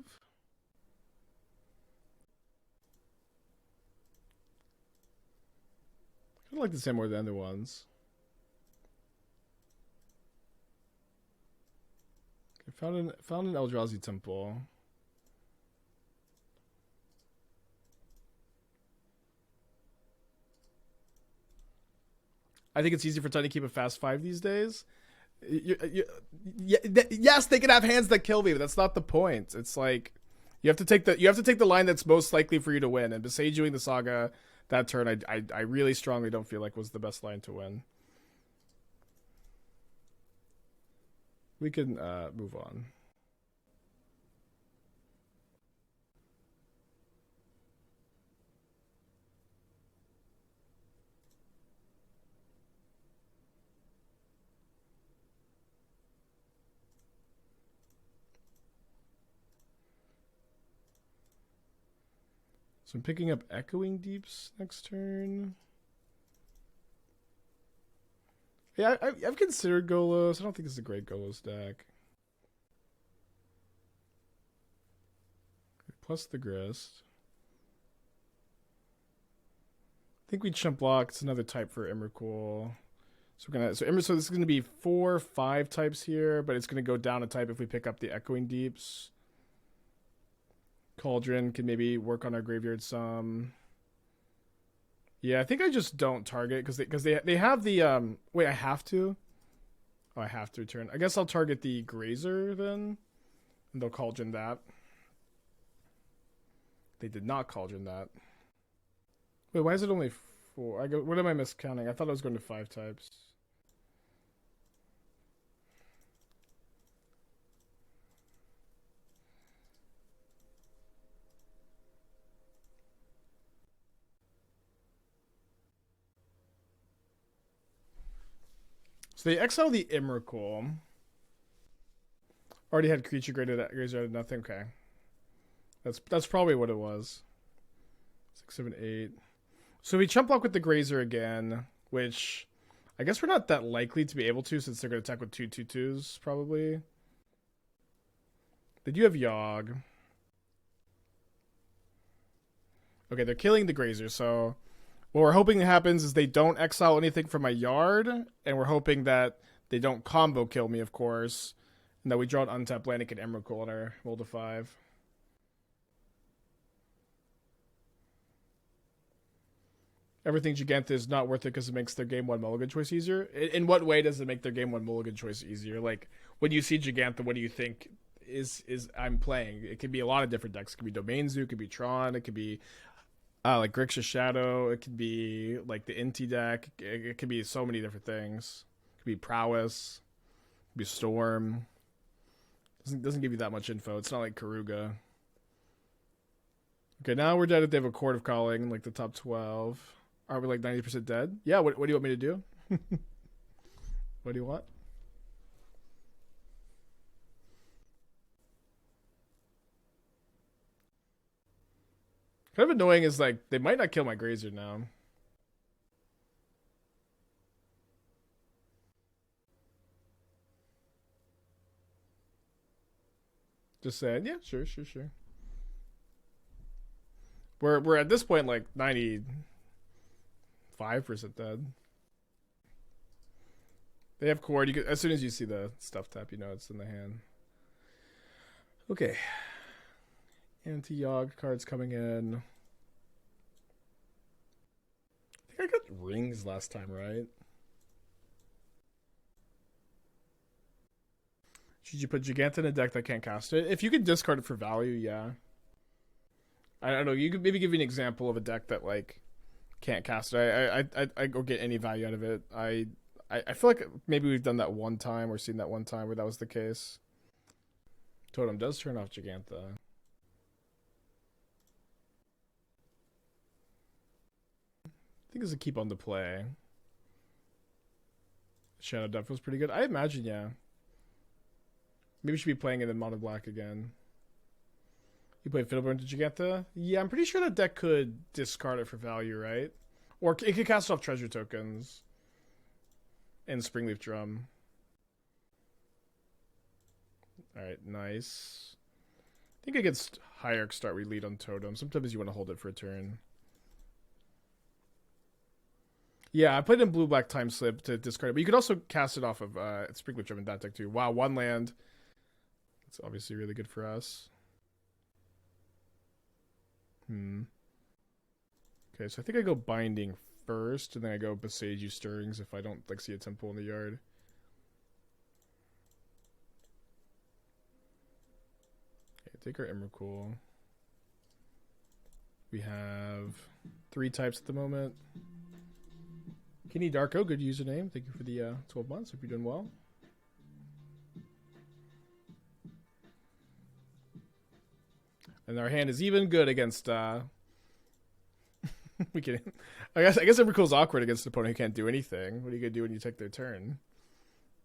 would like to say more than the other ones. Okay, found an Eldrazi temple. I think it's easy for Titan to keep a fast 5 these days. Yes, they can have hands that kill me, but that's not the point. It's like you have to take the line that's most likely for you to win. And besaging the Saga that turn, I really strongly don't feel like was the best line to win. We can move on. So I'm picking up Echoing Deeps next turn. Yeah, I've considered Golos. I don't think it's a great Golos deck. Plus the Grist. I think we chump block. It's another type for Emrakul. So this is gonna be 4, 5 types here, but it's gonna go down a type if we pick up the Echoing Deeps. Cauldron can maybe work on our graveyard some. Yeah, I think I just don't target because they have the wait, I have to. Oh, I have to return. I guess I'll target the Grazer then, and they'll Cauldron that. They did not Cauldron that. Wait, why is it only 4? What am I miscounting? I thought I was going to 5 types. So they exile the Emrakul. Already had creature graded at Grazer out of nothing. Okay. That's probably what it was. 6, 7, 8. So we chump block with the Grazer again, which I guess we're not that likely to be able to since they're going to attack with 2/2/2s probably. They do have Yogg. Okay, they're killing the Grazer, so what we're hoping happens is they don't exile anything from my yard, and we're hoping that they don't combo kill me, of course, and that we draw an untapped land and get Emrakul on our roll to 5. Everything Giganta is not worth it because it makes their game 1 mulligan choice easier. In what way does it make their game 1 mulligan choice easier? Like, when you see Giganta, what do you think is I'm playing? It could be a lot of different decks. It could be Domain Zoo, it could be Tron, it could be like Grixis Shadow, it could be like the Inti deck. It could be so many different things. It could be Prowess, it could be Storm. Doesn't give you that much info. It's not like Karuga. Okay, now we're dead if they have a Court of Calling, like the top 12. Are we like 90% dead? Yeah, what do you want me to do? What do you want? Kind of annoying is like they might not kill my Grazer now. Just saying, yeah, sure. We're at this point like 95% dead. They have Cord. As soon as you see the stuff tap, you know it's in the hand. Okay. Anti-Yogg cards coming in. I think I got rings last time, right? Should you put Giganta in a deck that can't cast it? If you can discard it for value, yeah. I don't know. You could maybe give me an example of a deck that like can't cast it. I go get any value out of it. I feel like maybe we've done that one time or seen that one time where that was the case. Totem does turn off Giganta. I think it's a keep on the play. Shadow Depth was pretty good. I imagine, yeah. Maybe we should be playing it in mono black again. You played Fiddleburn to Giganta? Yeah, I'm pretty sure that deck could discard it for value, right? Or it could cast off treasure tokens. And Springleaf Drum. Alright, nice. I think against Hierarch start we lead on Totem. Sometimes you want to hold it for a turn. Yeah, I played in blue-black time slip to discard it, but you could also cast it off of Springleaf Drum in that deck too. Wow, one land. It's obviously really good for us. Okay, so I think I go Binding first, and then I go Boseiju Stirrings if I don't like see a temple in the yard. Okay, take our Emrakul. We have 3 types at the moment. Kenny Darko, good username. Thank you for the 12 months. Hope you're doing well. And our hand is even good against we can I guess Emrakul's awkward against an opponent who can't do anything. What are you gonna do when you take their turn?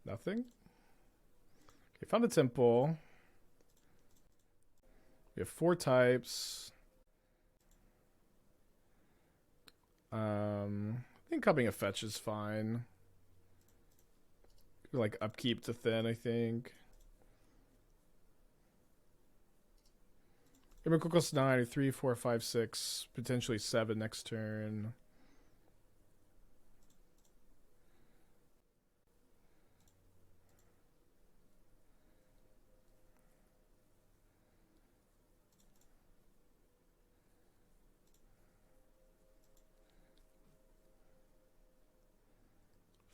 Nothing? Okay, found a temple. We have 4 types. I think coming a fetch is fine. Like upkeep to thin, I think. Emrakul costs 9, 3, 4, 5, 6, potentially 7 next turn.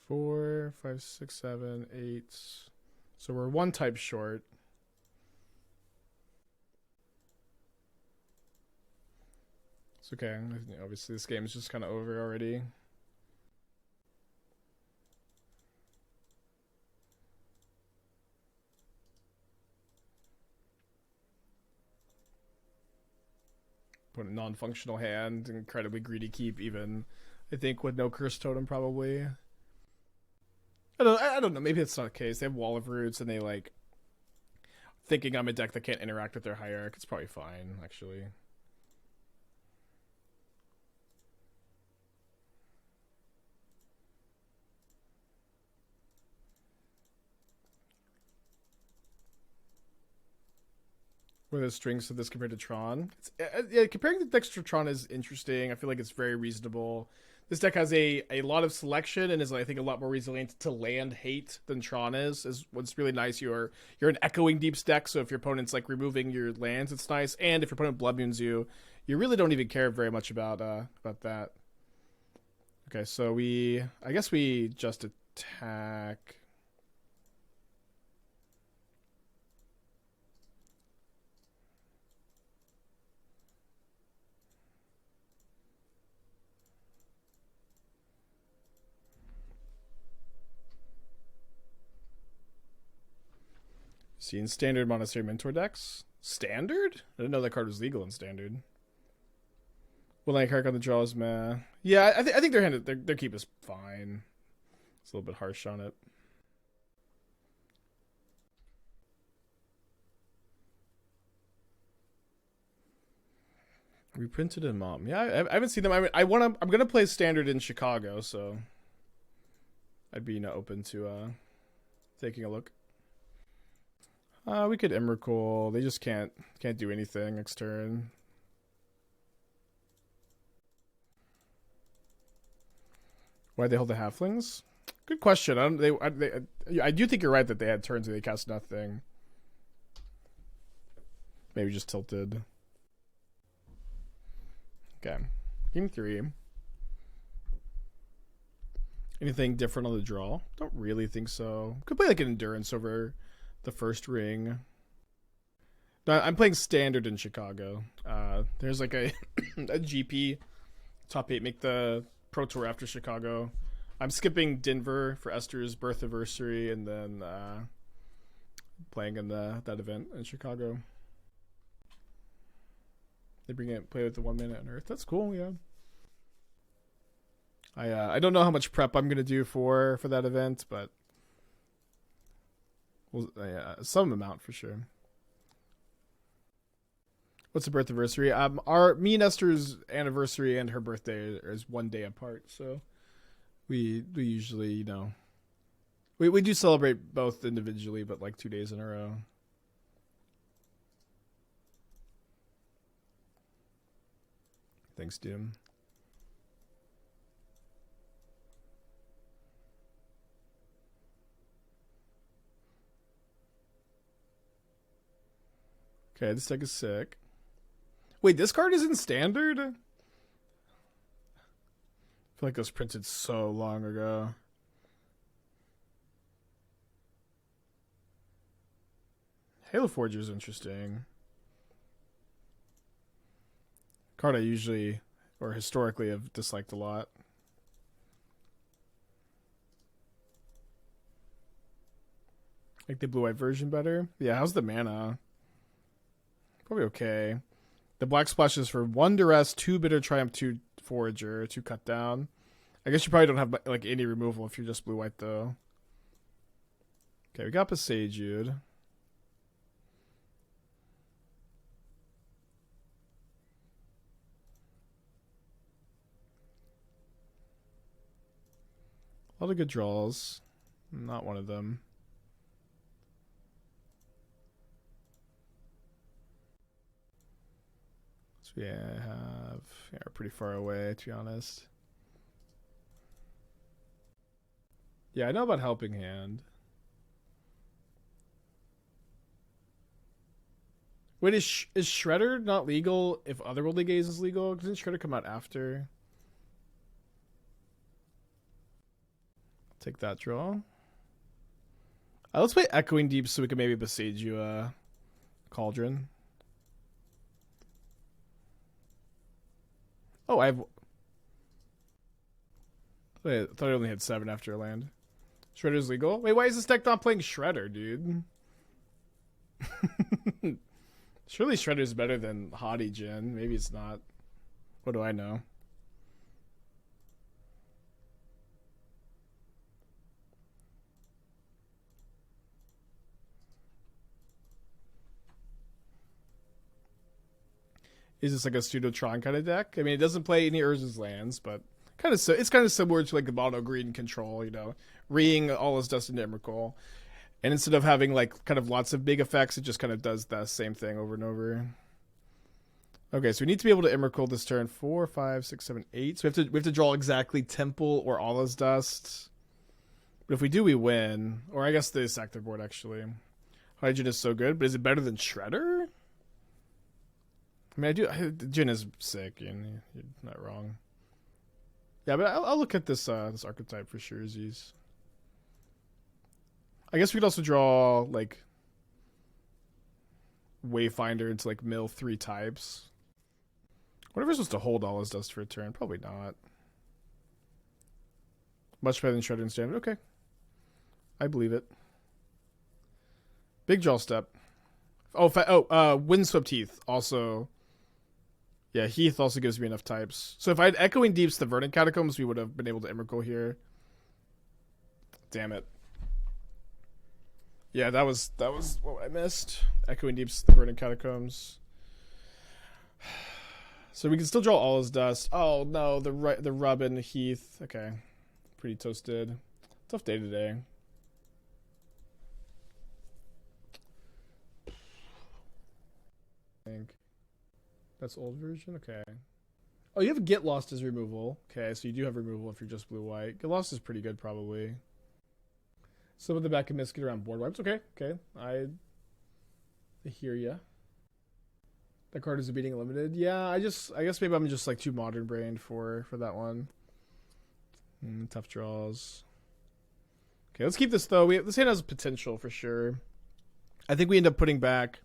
Four, 5, 6, 7, 8. So we're 1 type short. It's okay. Obviously, this game is just kind of over already. Put a non-functional hand, incredibly greedy keep, even I think with no curse totem probably. I don't know. Maybe it's not the case. They have Wall of Roots, and they like thinking I'm a deck that can't interact with their Hierarch. It's probably fine, actually. What are the strings of this compared to Tron? Yeah, comparing the decks to Tron is interesting. I feel like it's very reasonable. This deck has a lot of selection and is, I think, a lot more resilient to land hate than Tron is what's really nice. You're an echoing deeps deck, so if your opponent's like removing your lands, it's nice. And if your opponent blood moons you, you really don't even care very much about that. Okay, so I guess we just attack. See, in standard Monastery Mentor decks? Standard? I didn't know that card was legal in standard. Will I card on the draws, meh. Yeah, I think their keep is fine. It's a little bit harsh on it. Reprinted in Mom. Yeah, I haven't seen them. I'm gonna play standard in Chicago, so I'd be open to taking a look. We could Emrakul. They just can't do anything next turn. Why'd they hold the halflings? Good question. I do think you're right that they had turns where they cast nothing. Maybe just tilted. Okay. Game 3. Anything different on the draw? Don't really think so. Could play like an endurance over the first ring. No, I'm playing standard in Chicago. There's like a a GP top 8 make the Pro Tour after Chicago. I'm skipping Denver for Esther's birth anniversary and then playing in that event in Chicago. They play with the 1 minute on Earth. That's cool, yeah. I don't know how much prep I'm gonna do for that event, but some amount for sure. What's the birth anniversary? Me and Esther's anniversary and her birthday is 1 day apart, so we usually, you know, we do celebrate both individually, but like 2 days in a row. Thanks, Doom. Okay, this deck is sick. Wait, this card is in standard? I feel like it was printed so long ago. Halo Forger is interesting. Card I usually, or historically, have disliked a lot. Like the blue-white version better? Yeah, how's the mana? Probably okay. The black splash is for 1 Duress, 2 Bitter Triumph, 2 Forager, 2 Cut Down. I guess you probably don't have like any removal if you're just blue-white though. Okay, we got Besajude. A lot of good draws. Not one of them. So yeah, we're pretty far away, to be honest. Yeah, I know about Helping Hand. Wait, is Shredder not legal if Otherworldly Gaze is legal? Doesn't Shredder come out after? Take that draw. Let's play Echoing Deep so we can maybe besage you Cauldron. Oh, I have... Wait, I thought I only had 7 after a land. Shredder's legal? Wait, why is this deck not playing Shredder, dude? Surely Shredder's better than Hottie Jin. Maybe it's not. What do I know? Is this like a Pseudotron kind of deck? I mean, it doesn't play any Urza's lands, but it's kind of similar to like the mono green control, you know, reeing all his dust into Emrakul. And instead of having like kind of lots of big effects, it just kind of does the same thing over and over. Okay, so we need to be able to Emrakul this turn. 4, 5, 6, 7, 8. So we have to draw exactly Temple or Allah's Dust. But if we do, we win. Or I guess they sack their board actually. Hygiene is so good, but is it better than Shredder? I mean, Jin is sick, and you're not wrong. Yeah, but I'll look at this archetype for sure. Z's. I guess we could also draw like Wayfinder into like mill 3 types. What if we're supposed to hold all his dust for a turn? Probably not. Much better than Shredder and Standard. Okay, I believe it. Big draw step. Windswept Heath also. Yeah, Heath also gives me enough types. So if I had Echoing Deeps the Verdant Catacombs, we would have been able to Emrakul here. Damn it. Yeah, that was what I missed. Echoing Deeps the Verdant Catacombs. So we can still draw all his dust. Oh no, the Robin Heath. Okay, pretty toasted. Tough day today. I think that's old version. Okay. Oh, you have Get Lost as removal. Okay, so you do have removal if you're just blue-white. Get Lost is pretty good, probably. Some of the back and miss get around board wipes. Okay, okay. I hear ya. That card is beating limited. Yeah, I guess maybe I'm just like too modern brained for that one. Tough draws. Okay, let's keep this though. This hand has potential for sure. I think we end up putting back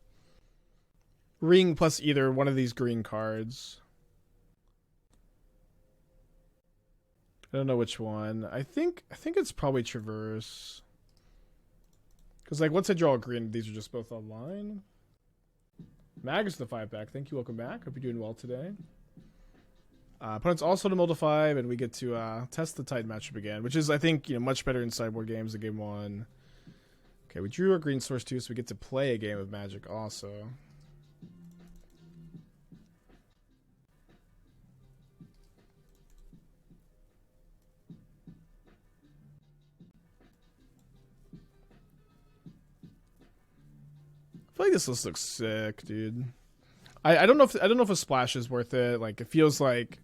ring plus either one of these green cards. I don't know which one. I think it's probably Traverse. Because like once I draw a green, these are just both online. Mag is the 5-pack. Thank you. Welcome back. Hope you're doing well today. Opponent's also to Multi 5, and we get to test the Titan matchup again, which is, I think, much better in sideboard games than game 1. Okay, we drew our green source too, so we get to play a game of Magic also. I feel like this list looks sick, dude. I don't know if a splash is worth it. Like, it feels like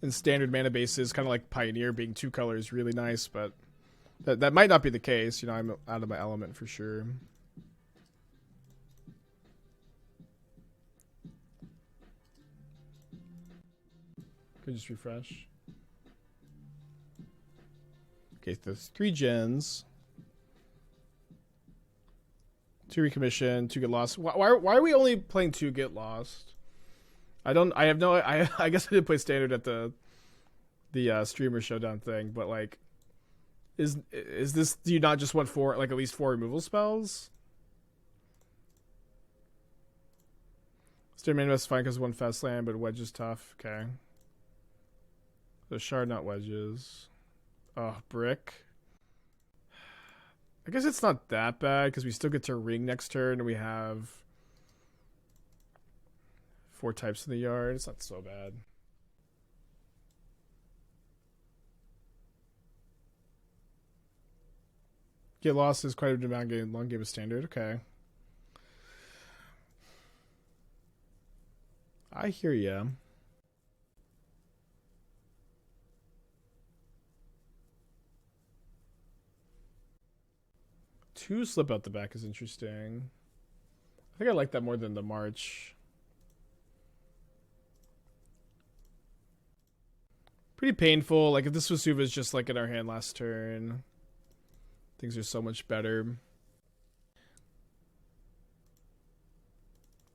in standard mana bases, kind of like Pioneer being 2 colors, really nice, but that might not be the case. I'm out of my element for sure. Could just refresh. Okay, so 3 gens. 2 recommission, 2 get lost. Why are we only playing 2 get lost? I guess I did play standard at the streamer showdown thing, but like, is this? Do you not just want 4, like at least 4 removal spells? Standard mana is fine because 1 fast land, but wedge is tough. Okay. The shard, not wedges. Oh, brick. I guess it's not that bad because we still get to ring next turn and we have 4 types in the yard. It's not so bad. Get lost is quite a long game of standard. Okay. I hear ya. Two slip out the back is interesting. I think I like that more than the march. Pretty painful. Like if this was Suva's just like in our hand last turn, things are so much better.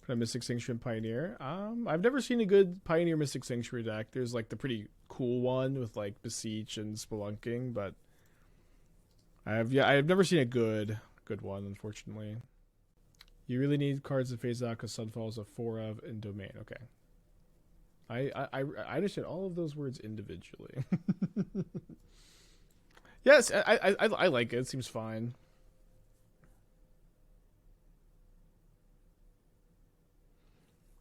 Put a Mystic Sanctuary and Pioneer. I've never seen a good Pioneer Mystic Sanctuary deck. There's like the pretty cool one with like Beseech and Spelunking, but I've never seen a good one, unfortunately. You really need cards that phase out because Sunfall is a 4 of in Domain. Okay. I understand all of those words individually. Yes, I like it. It seems fine.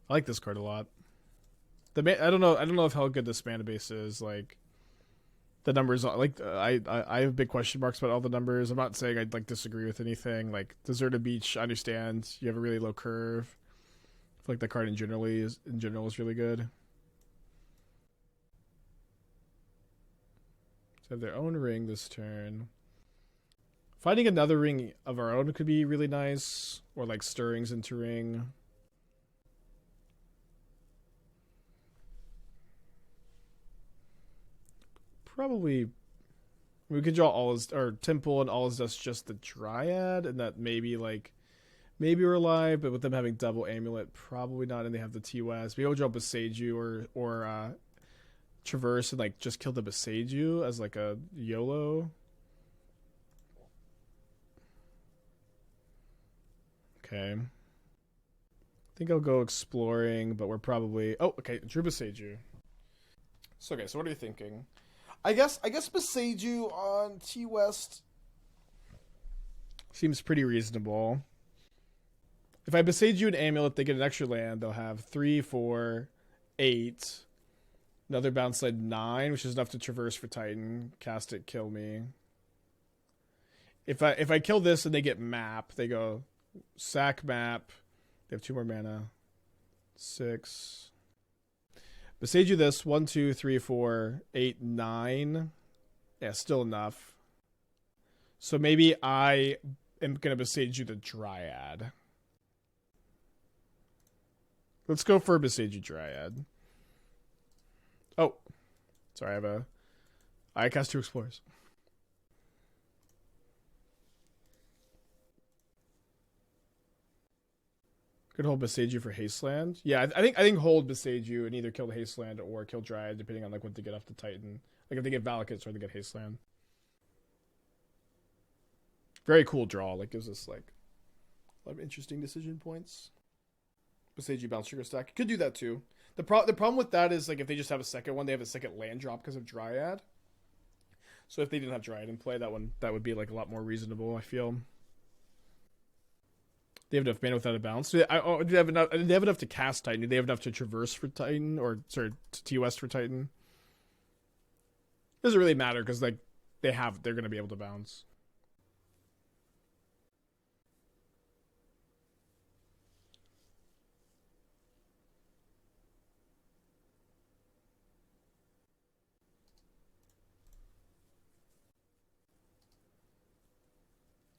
I like this card a lot. I don't know if how good this mana base is. Like the numbers, like I have big question marks about all the numbers. I'm not saying I'd like disagree with anything. Like Deserted Beach, I understand you have a really low curve. I feel like that card in general is really good. So have their own ring this turn. Finding another ring of our own could be really nice, or like stirrings into ring. Probably we could draw all his or Temple and all his dust just the Dryad, and that maybe we're alive, but with them having double amulet, probably not. And they have the T-West. Maybe we'll draw Beseiju or Traverse and like just kill the Beseiju as like a YOLO. Okay. I think I'll go exploring, but we're probably okay, drew Beseiju. So okay, so what are you thinking? I guess Beseiju on T-West seems pretty reasonable. If I Beseiju an amulet, they get an extra land. They'll have 3, 4, 8. Another bounce slide 9, which is enough to traverse for Titan. Cast it, kill me. If I kill this and they get map, they go sack map. They have 2 more mana. 6. Beseiju this 1, 2, 3, 4, 8, 9. Yeah, still enough. So maybe I am gonna Beseiju the Dryad. Let's go for Besage Dryad. Oh, sorry, I cast 2 Explorers. Could hold Besage for Hasteland. Yeah, I think hold Besage and either kill the Hasteland or kill Dryad, depending on like what they get off the Titan. Like if they get Valakut, or they get Hasteland. Very cool draw. Like gives us like a lot of interesting decision points. Besage bounce trigger stack. Could do that too. The problem with that is like if they just have a second one, they have a second land drop because of Dryad. So if they didn't have Dryad in play, that would be like a lot more reasonable, I feel. They have enough mana without a bounce. Do they have enough to cast Titan? Do they have enough to traverse for Titan? Or, sorry, TOS for Titan? Doesn't really matter because like they're going to be able to bounce.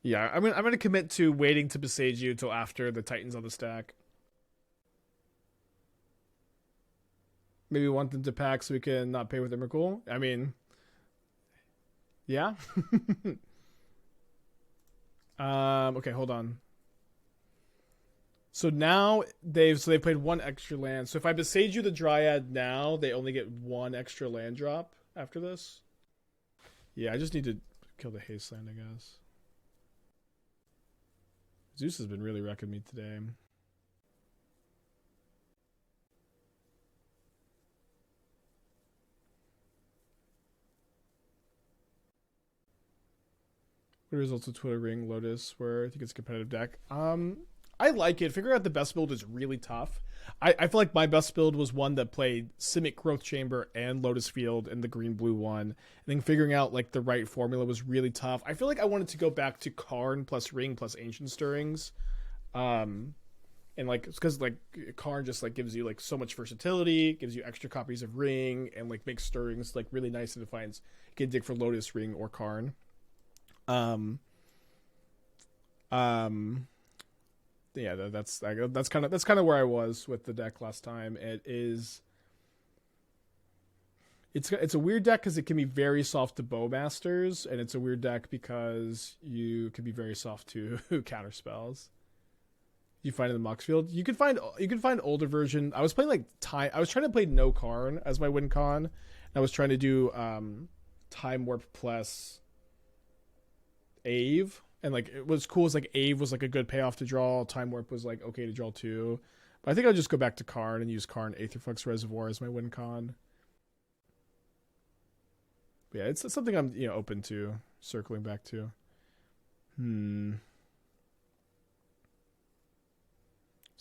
Yeah, I'm gonna commit to waiting to Besage you until after the Titans on the stack. Maybe want them to pack so we can not pay with Emrakul. I mean, yeah. Okay, hold on. So now they've played 1 extra land. So if I Besage you the Dryad now, they only get 1 extra land drop after this. Yeah, I just need to kill the Hasteland, I guess. Zeus has been really wrecking me today. What results of Twitter Ring Lotus, where I think it's a competitive deck. I like it. Figuring out the best build is really tough. I feel like my best build was one that played Simic Growth Chamber and Lotus Field in the green-blue one. I think figuring out like the right formula was really tough. I feel like I wanted to go back to Karn plus Ring plus Ancient Stirrings. And like it's because like Karn just like gives you like so much versatility, gives you extra copies of Ring, and like makes Stirrings like really nice and defines. You can dig for Lotus, Ring, or Karn. Yeah, that's kind of where I was with the deck last time. It's a weird deck because it can be very soft to Bowmasters, and it's a weird deck because you can be very soft to counter spells. You find in the Mox Field. You can find older version. I was trying to play no Karn as my win con. I was trying to do Time Warp plus Ave. And like it was cool. It's like Ave was like a good payoff to draw. Time Warp was like okay to draw too. But I think I'll just go back to Karn and use Karn Aetherflux Reservoir as my win con. But yeah, it's something I'm open to circling back to. So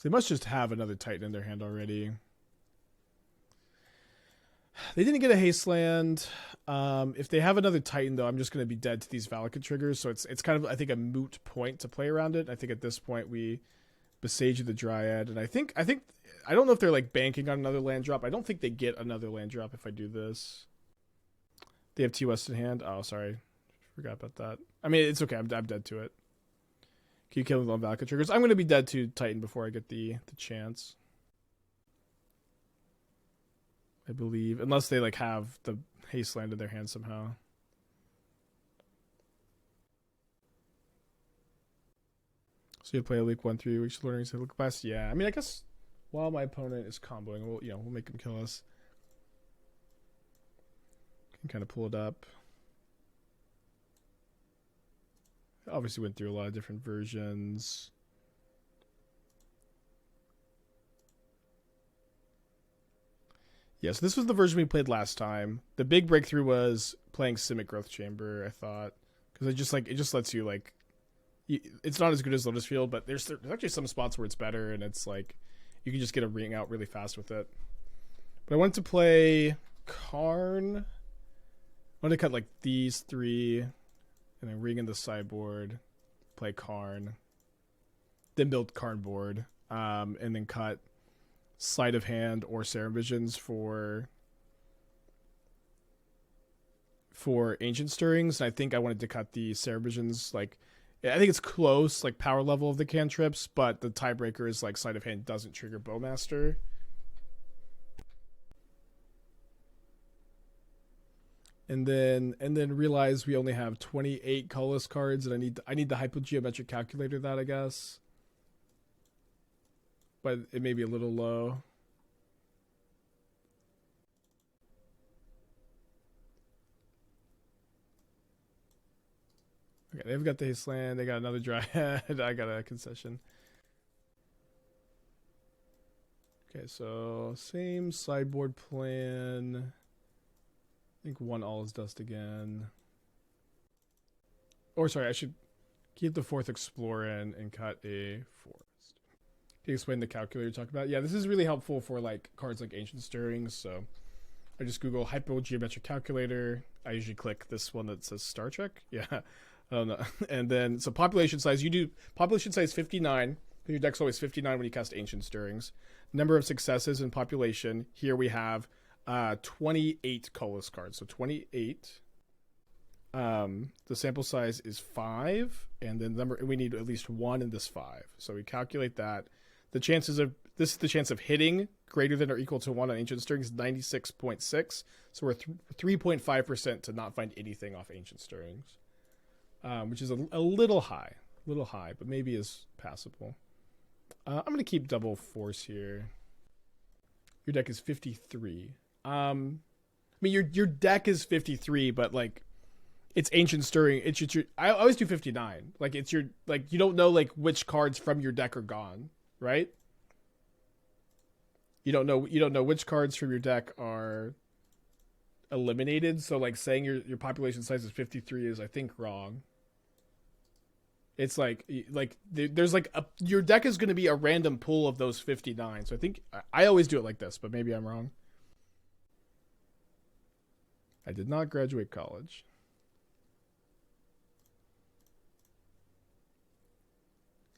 they must just have another Titan in their hand already. They didn't get a Hasteland. If they have another Titan, though, I'm just going to be dead to these Valakut triggers. So it's kind of, I think, a moot point to play around it. I think at this point we Besage the Dryad, and I don't know if they're like banking on another land drop. I don't think they get another land drop if I do this. They have TOS in hand. Oh, sorry, forgot about that. I mean, it's okay. I'm dead to it. Can you kill them on Valakut triggers? I'm going to be dead to Titan before I get the chance. I believe, unless they like have the Hasteland in their hand somehow. So you play a Leak 1-3, reach learning, say look past. Yeah, I mean, I guess while my opponent is comboing, we'll make him kill us. Can kind of pull it up. Obviously went through a lot of different versions. Yes, this was the version we played last time. The big breakthrough was playing Simic Growth Chamber, I thought, because it just lets you like, it's not as good as Lotus Field, but there's actually some spots where it's better, and it's like you can just get a ring out really fast with it. But I wanted to play Karn. I wanted to cut like these 3, and then ring in the sideboard, play Karn, then build Karn board, and then cut Sleight of Hand or Serum Visions for Ancient Stirrings. And I think I wanted to cut the Serum Visions like Yeah, I think it's close, like power level of the cantrips, but the tiebreaker is like sleight of hand doesn't trigger Bowmaster. And then realize we only have 28 colorless cards, and I need the hypogeometric calculator that, I guess. But it may be a little low. Okay, they've got the Haste Land, they got another Dryad, I got a concession. Okay, so same sideboard plan. I think one All is Dust again. Or sorry, I should keep the fourth Explorer in and cut a Forest. Can you explain the calculator you're talking about? Yeah, this is really helpful for like cards like Ancient Stirrings. So I just Google hypogeometric calculator. I usually click this one that says Star Trek. Yeah, I don't know. And then so population size. You do population size 59. Your deck's always 59 when you cast Ancient Stirrings. Number of successes in population. Here we have 28 colorless cards. So 28. The sample size is 5, and then number we need at least 1 in this 5. So we calculate that. The chances of this is the chance of hitting greater than or equal to 1 on Ancient Stirrings is 96.6. So we're 3.5% to not find anything off Ancient Stirrings, which is a little high, but maybe is passable. I'm gonna keep double force here. Your deck is 53. I mean your deck is 53, but like it's Ancient Stirring. It's your I always do 59. Like it's your like you don't know like which cards from your deck are gone, right? You don't know which cards from your deck are eliminated. So like saying your population size is 53 is I think wrong. It's like there's like your deck is going to be a random pool of those 59. So I think I always do it like this, but maybe I'm wrong. I did not graduate college.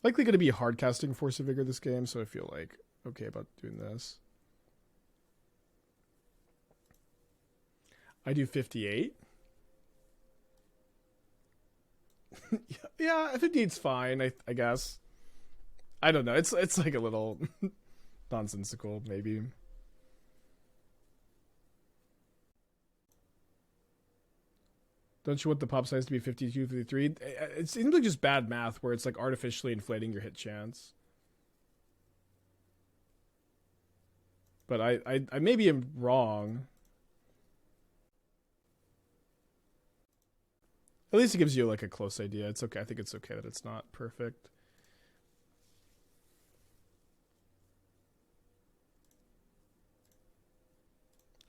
Likely going to be hard casting Force of Vigor this game, so I feel like okay about doing this. I do 58. Yeah, 58's fine, I guess. I don't know. It's like a little nonsensical, maybe. Don't you want the pop size to be 52, 53? It seems like just bad math where it's like artificially inflating your hit chance. But I maybe am wrong. At least it gives you like a close idea. It's okay. I think it's okay that it's not perfect.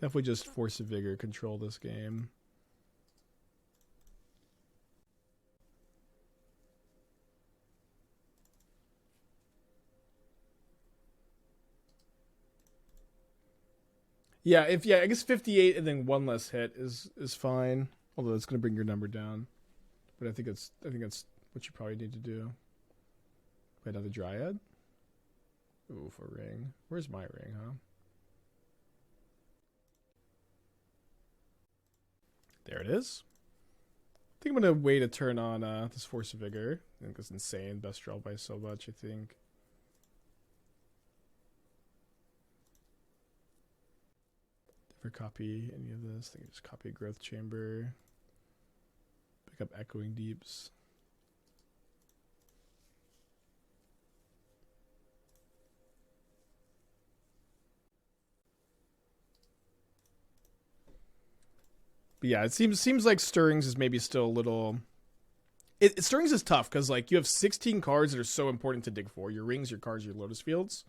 Definitely just Force of Vigor control this game. Yeah, I guess 58 and then one less hit is fine. Although it's going to bring your number down. But I think that's what you probably need to do. Wait, another Dryad? Ooh, for ring. Where's my ring, huh? There it is. I think I'm going to wait a turn on this Force of Vigor. I think it's insane. Best draw by so much, I think. Never copy any of this. I think I just copy Growth Chamber. Pick up Echoing Deeps. But yeah, it seems like Stirrings is maybe still a little. Stirrings is tough because like you have 16 cards that are so important to dig for. Your rings, your cards, your Lotus Fields.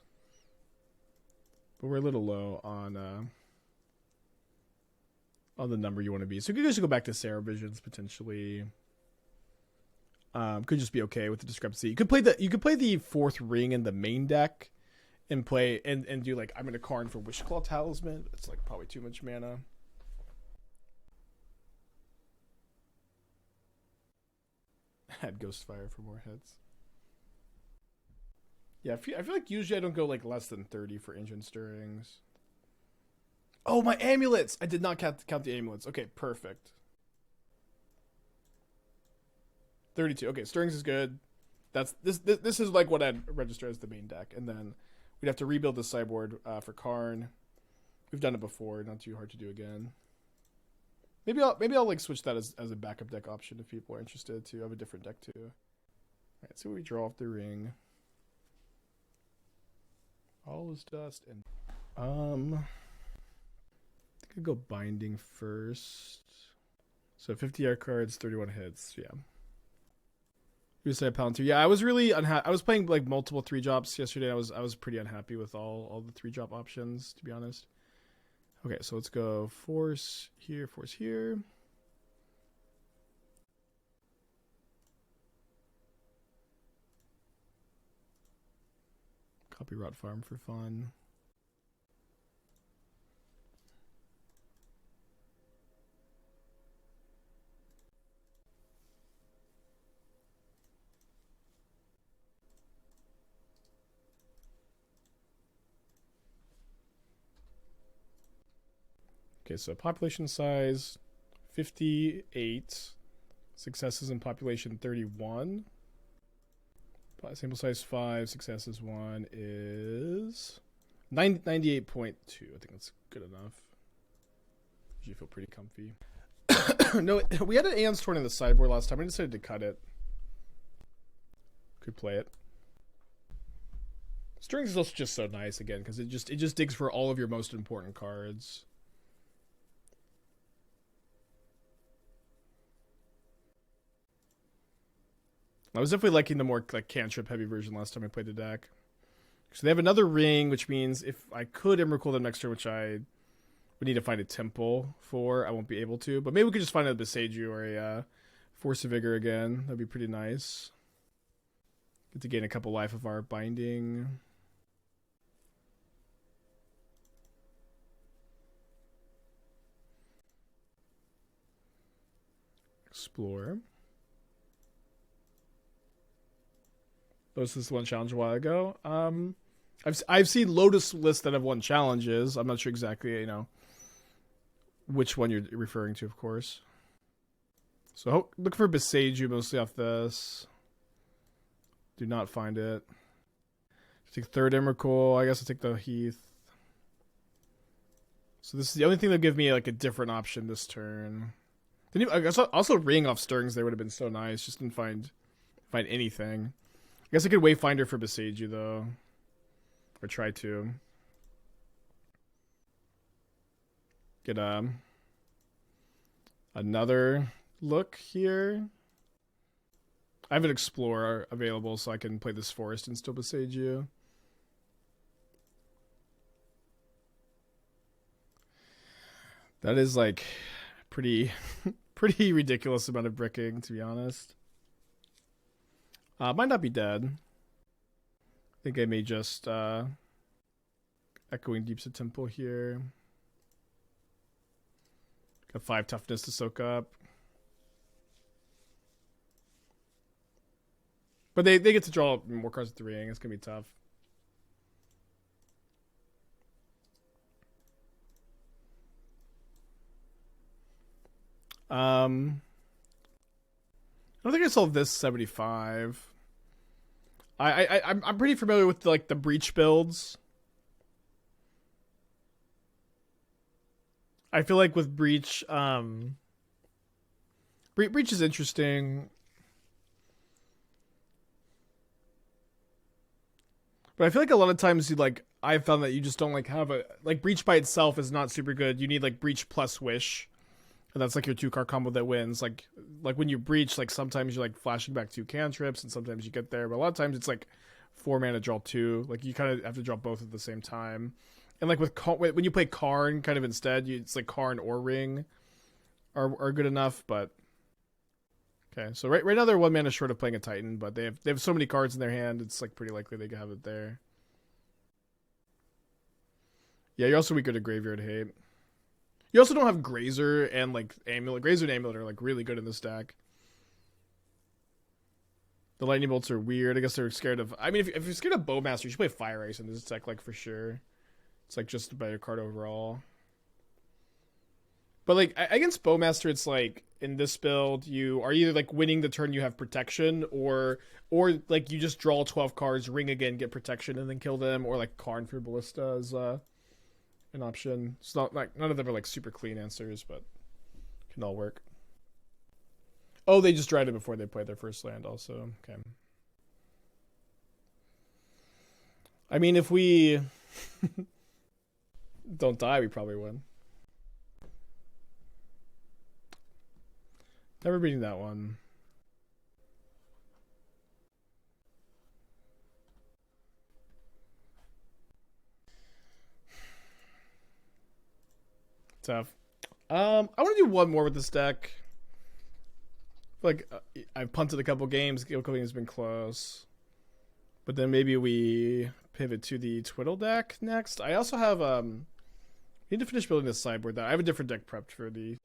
But we're a little low on the number you want to be. So you could just go back to Sarah Visions potentially. Could just be okay with the discrepancy. You could play the fourth ring in the main deck and play and do like I'm gonna Karn for Wishclaw Talisman. It's like probably too much mana. Add Ghostfire for more hits. Yeah, I feel like usually I don't go like less than 30 for Ancient Stirrings. Oh, my amulets! I did not count the amulets. Okay, perfect. 32. Okay, Stirrings is good. That's this is like what I'd register as the main deck, and then we'd have to rebuild the sideboard for Karn. We've done it before, not too hard to do again. Maybe I'll like switch that as a backup deck option if people are interested to have a different deck too. All right, so we draw off the ring. All is dust and I think I'd go binding first. So 50 air cards, 31 hits. Yeah. You say Palantir. Yeah, I was really unhappy. I was playing like multiple 3-drops yesterday. I was pretty unhappy with all the 3-drop options, to be honest. Okay, so let's go force here, force here. Copy Rot Farm for fun. Okay, so population size 58, successes in population 31. Sample size 5, successes 1 is 98.2. I think that's good enough. You feel pretty comfy. No, we had an Aeon's Torn in the sideboard last time. I decided to cut it. Could play it. Strings is also just so nice again because it just digs for all of your most important cards. I was definitely liking the more like cantrip heavy version last time I played the deck. So they have another ring, which means if I could Emrakul them next turn, which I would need to find a temple for, I won't be able to. But maybe we could just find a Beseiju or a Force of Vigor again. That'd be pretty nice. Get to gain a couple life of our binding. Explore. Lotus won challenge a while ago. I've seen Lotus lists that have won challenges. I'm not sure exactly, which one you're referring to, of course. So look for Beseiju mostly off this. Do not find it. Take third Emrakul. I guess I'll take the Heath. So this is the only thing that'll give me like a different option this turn. I guess also ring off Stirrings there would have been so nice. Just didn't find anything. I guess I could Wayfinder for Beseiju though. Or try to. Get another look here. I have an Explorer available so I can play this forest and still Beseiju. That is like pretty ridiculous amount of bricking, to be honest. Might not be dead. I think I may just Echoing Deeps of Temple here. Got 5 toughness to soak up. But they get to draw more cards with the ring. It's gonna be tough. I don't think I sold this 75. I'm pretty familiar with like the breach builds. I feel like with breach, breach is interesting, but I feel like a lot of times I've found that you just don't have breach by itself is not super good. You need like breach plus wish. And that's like your 2-card combo that wins. Like when you breach, like sometimes you're like flashing back 2 cantrips, and sometimes you get there. But a lot of times it's like 4 mana draw 2. Like you kind of have to draw both at the same time. And like when you play Karn, kind of instead, it's like Karn or Ring are good enough. But okay, so right now they're 1 mana short of playing a Titan, but they have so many cards in their hand. It's like pretty likely they could have it there. Yeah, you're also weaker to Graveyard Hate. You also don't have Grazer and like Amulet. Grazer and Amulet are like really good in this deck. The Lightning Bolts are weird. I guess they're scared of. I mean, if you're scared of Bowmaster, you should play Fire Ice in this deck, like for sure. It's like just a better card overall. But like against Bowmaster, it's like in this build, you are either like winning the turn you have protection, or like you just draw 12 cards, ring again, get protection, and then kill them, or like Karn for Ballista is an option. It's not like none of them are like super clean answers, but can all work. Oh, they just dried it before they played their first land also. Okay. I mean, if we don't die, we probably win. Never beating that one. Tough. I want to do one more with this deck. Like, I've punted a couple games. A couple games have been close. But then maybe we pivot to the Twiddle deck next. I also have need to finish building this sideboard. That I have a different deck prepped for the.